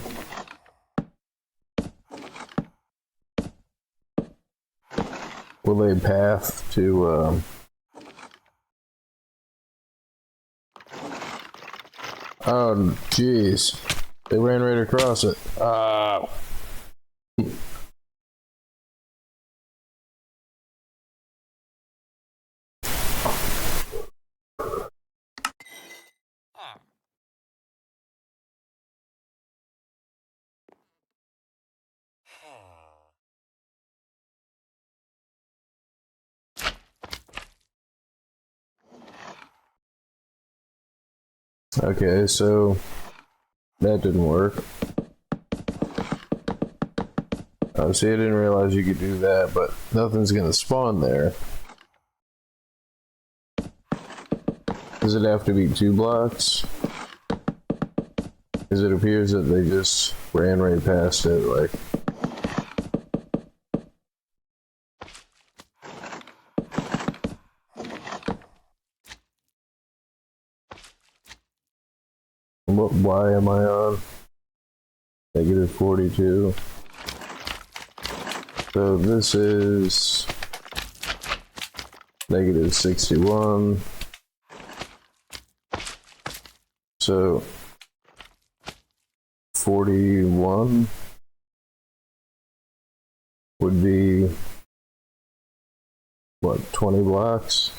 will they path to Oh, jeez. They ran right across it. Okay, so that didn't work. See, I didn't realize you could do that, but nothing's gonna spawn there. Does it have to be 2 blocks? Because it appears that they just ran right past it, like. Why am I on? -42. So this is -61. So 41 would be what, 20 blocks?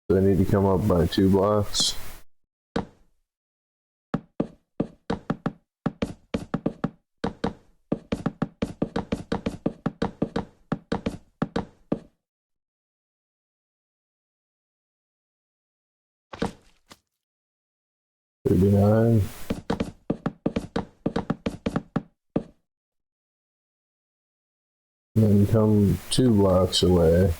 So I need to come up by 2 blocks. $39. And then come 2 blocks away.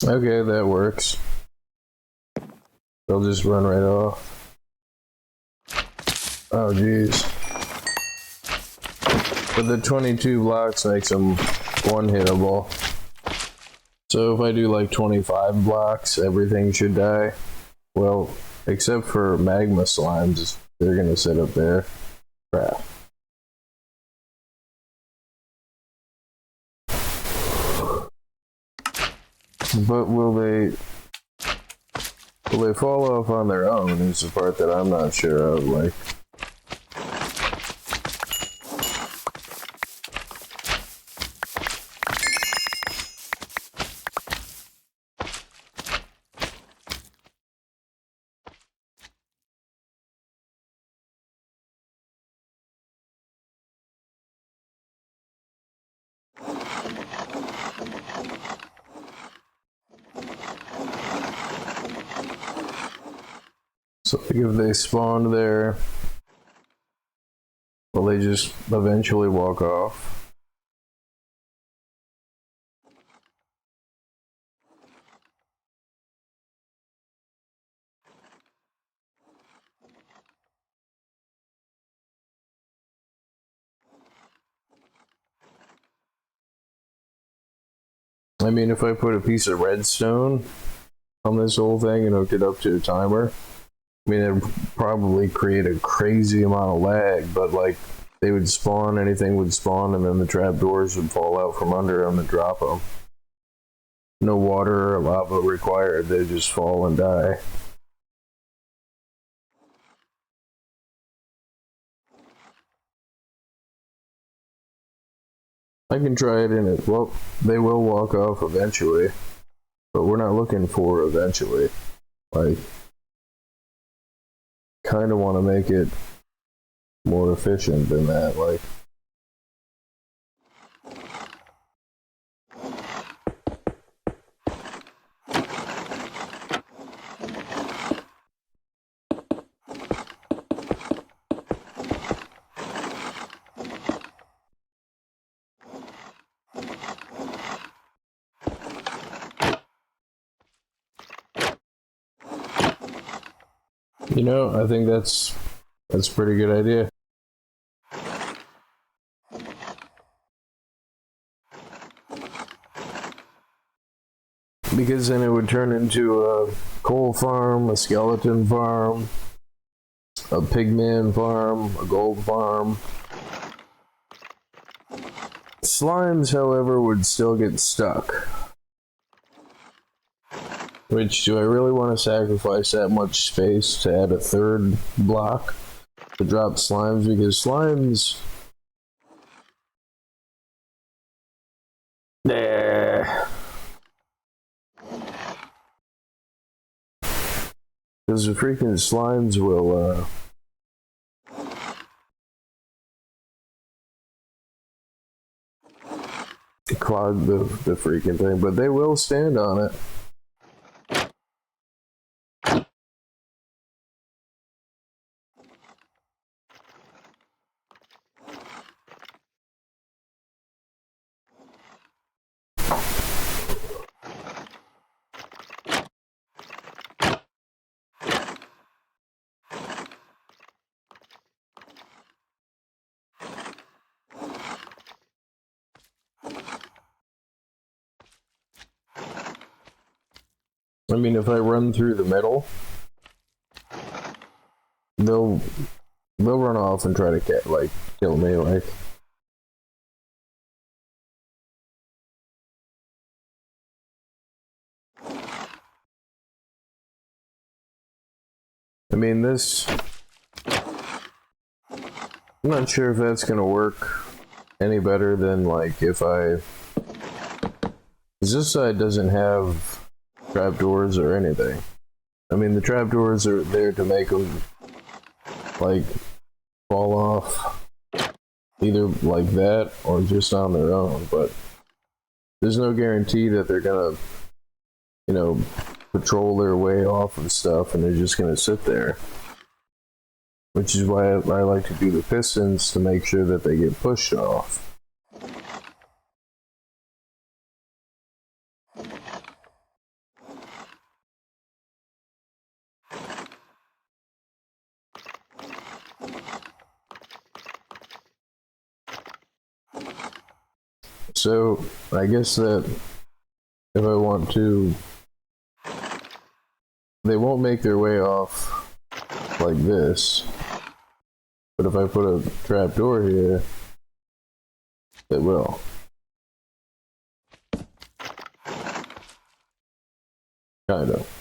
Okay, that works. They'll just run right off. Oh, jeez. But the 22 blocks makes them one-hittable. So if I do like 25 blocks, everything should die. Well, except for magma slimes, they're gonna sit up there. Crap. But will they fall off on their own is the part that I'm not sure of, like. So like if they spawned there, will they just eventually walk off? I mean, if I put a piece of redstone on this whole thing and hooked it up to a timer, I mean, it would probably create a crazy amount of lag, but like, they would spawn, anything would spawn, and then the trapdoors would fall out from under them and drop them. no water or lava required. They just fall and die. I can try it in it. Well, they will walk off eventually, but we're not looking for eventually. Like, kind of want to make it more efficient than that. Like, you know, I think that's a pretty good idea. Because then it would turn into a coal farm, a skeleton farm, a pigman farm, a gold farm. Slimes, however, would still get stuck. Which, do I really want to sacrifice that much space to add a third block to drop slimes? Because slimes... Nah. Because the freaking slimes will, clog the freaking thing, but they will stand on it. I mean, if I run through the middle, they'll run off and try to kill me. Like, I mean, this. I'm not sure if that's gonna work any better than like if I. 'Cause this side doesn't have trapdoors or anything. I mean, the trapdoors are there to make them like fall off either like that or just on their own, but there's no guarantee that they're gonna, you know, patrol their way off of stuff and they're just gonna sit there. Which is why I like to do the pistons to make sure that they get pushed off. So, I guess that if I want to, they won't make their way off like this. But if I put a trapdoor here, they will. Kind of.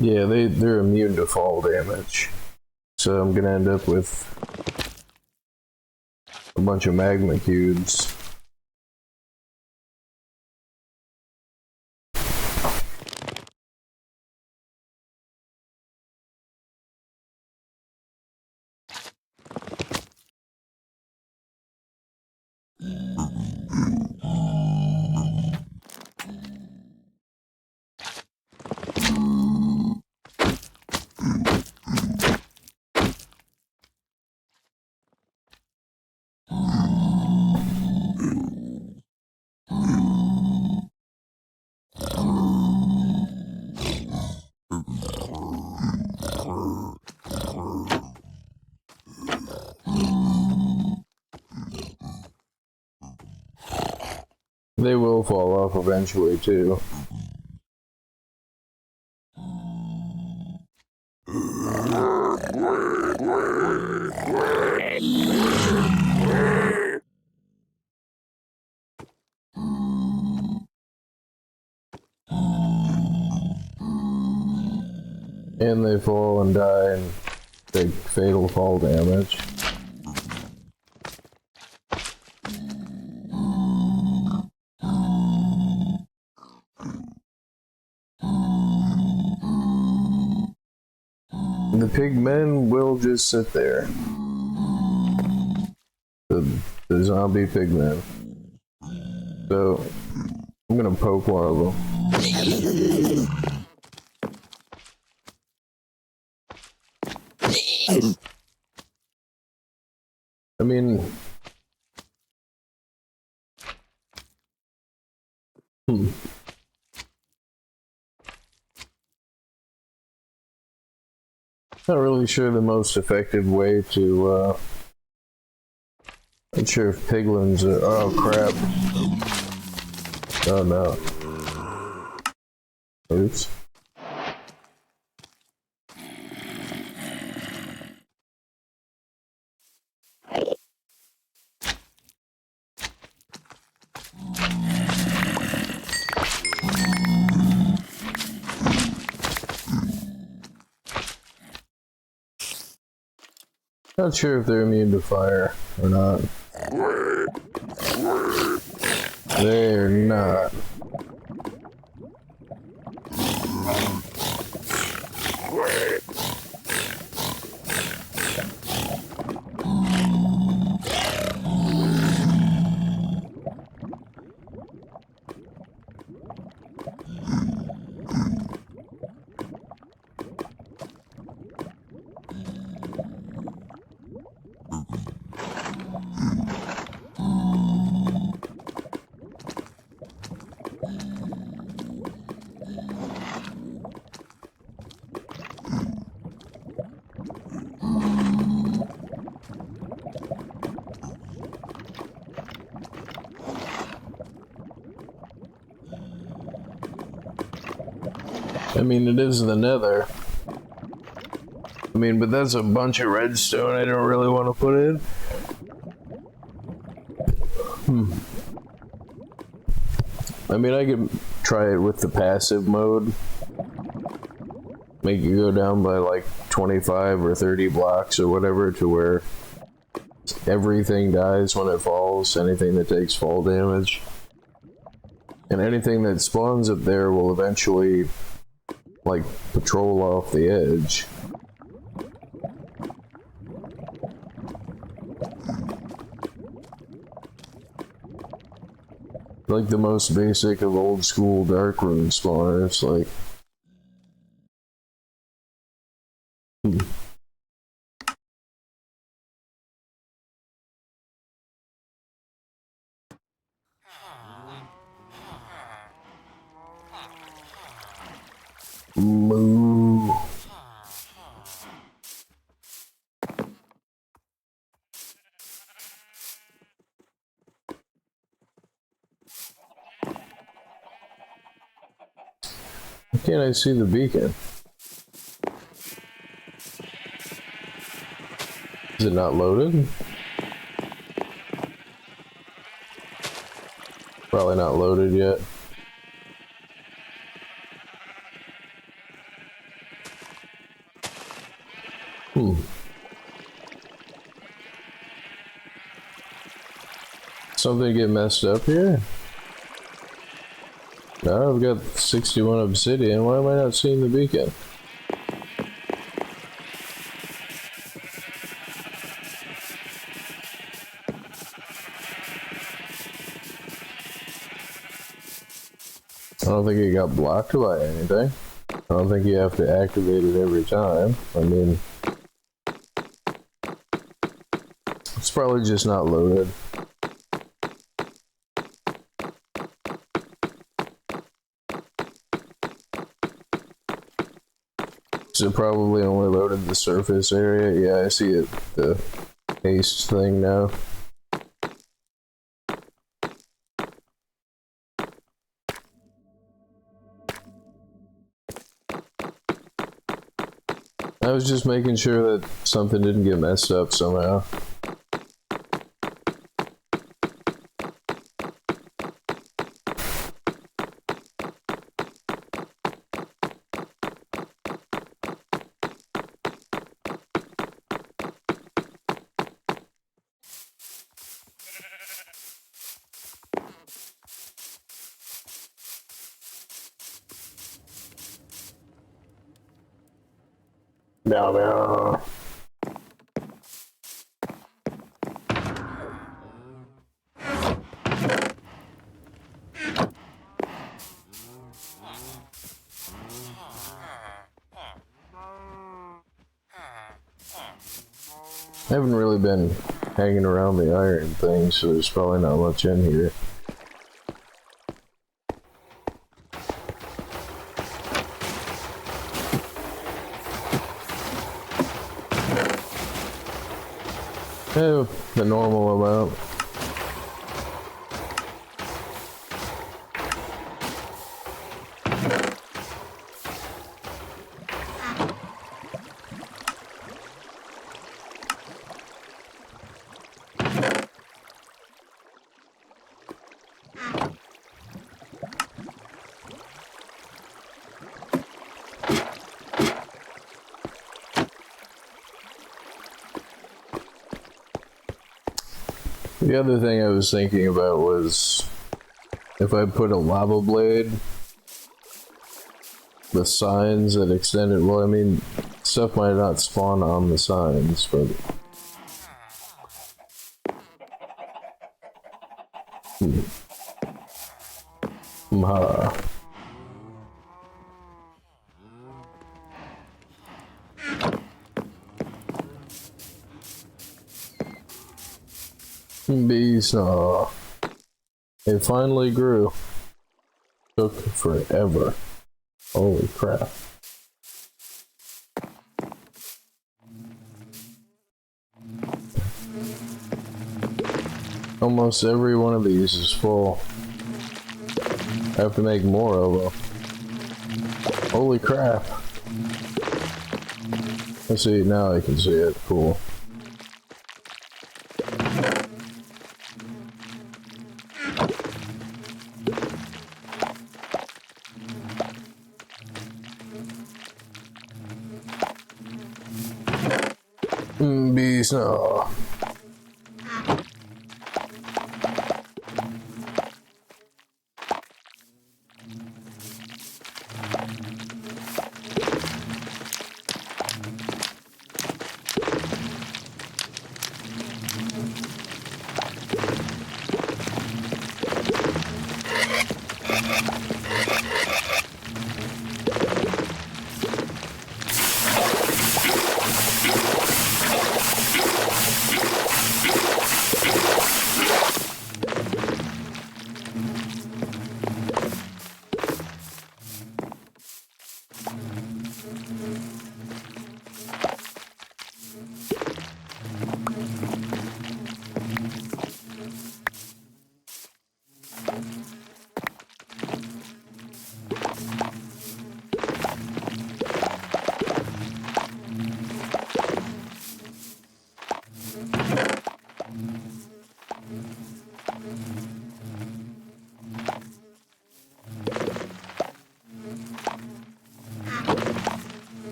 Yeah, they're immune to fall damage. So I'm gonna end up with a bunch of magma cubes. They will fall off eventually too. And they fall and die and take fatal fall damage. The pigmen will just sit there. The zombie pigmen. So, I'm gonna poke one of them. I mean... Not really sure the most effective way to, not sure if piglins are... Oh, crap. Oh, no. Oops. Not sure if they're immune to fire or not. They're not. I mean, it is the nether. I mean, but that's a bunch of redstone I don't really want to put in. I mean, I could try it with the passive mode. Make it go down by like 25 or 30 blocks or whatever to where everything dies when it falls, anything that takes fall damage. And anything that spawns up there will eventually, like, patrol off the edge. Like the most basic of old school dark room spawners, like... Moo. Why can't I see the beacon? Is it not loaded? Probably not loaded yet. Something get messed up here? No, I've got 61 obsidian. Why am I not seeing the beacon? don't think it got blocked by anything. I don't think you have to activate it every time. I mean, it's probably just not loaded. So it probably only loaded the surface area. Yeah, I see it. The haste thing now. I was just making sure that something didn't get messed up somehow. Meow meow. I haven't really been hanging around the iron thing, so there's probably not much in here. Yeah, the normal amount. The other thing I was thinking about was if I put a lava blade, the signs that extend it, well, I mean, stuff might not spawn on the signs, but... Bees, it finally grew. Took forever. Holy crap. Almost every one of these is full. I have to make more of them. Holy crap. Let's see, now I can see it. Cool. Bees, no.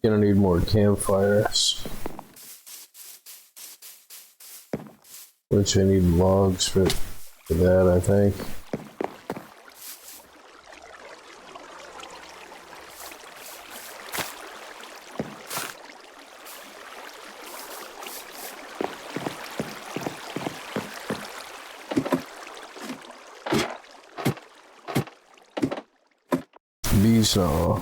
Gonna need more campfires. Which I need logs for that, I think. Saw.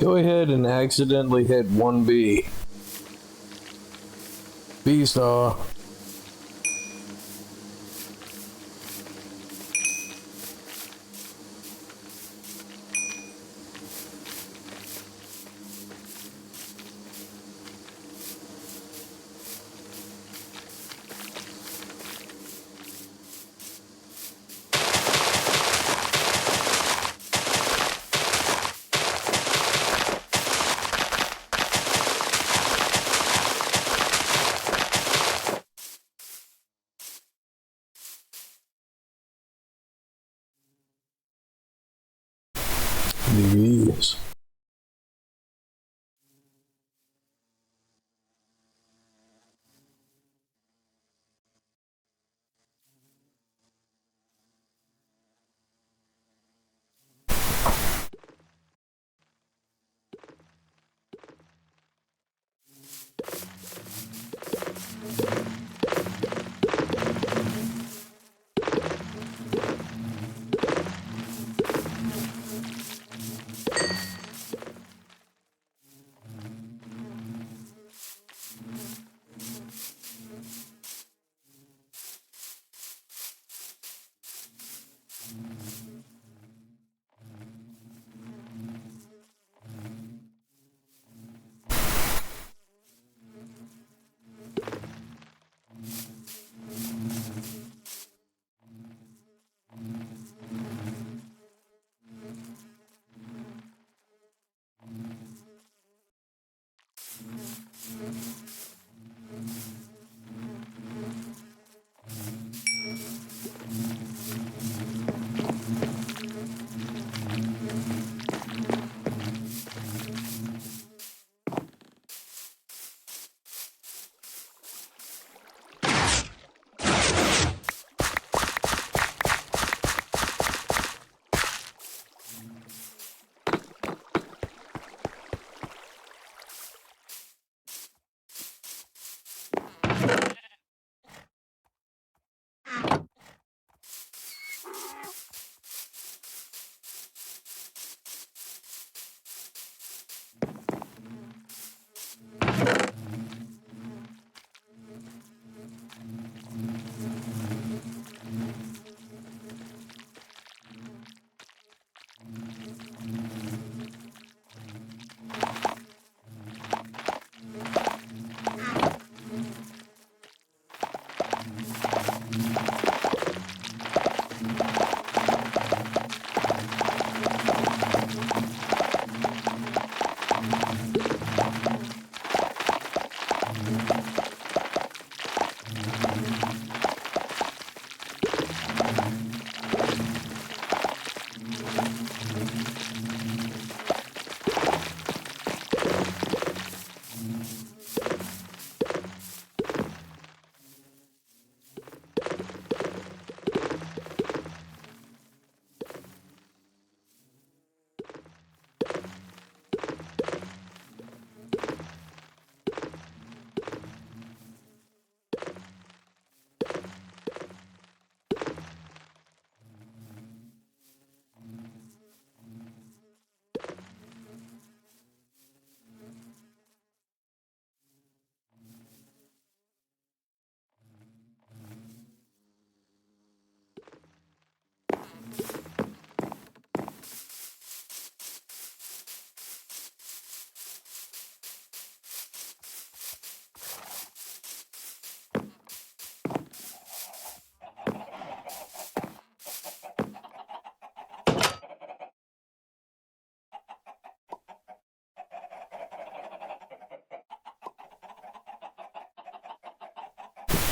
Go ahead and accidentally hit 1B. B-Star. Yes.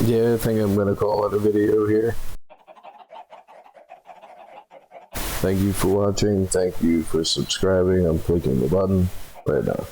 Yeah, I think I'm gonna call it a video here. Thank you for watching. Thank you for subscribing. I'm clicking the button right now.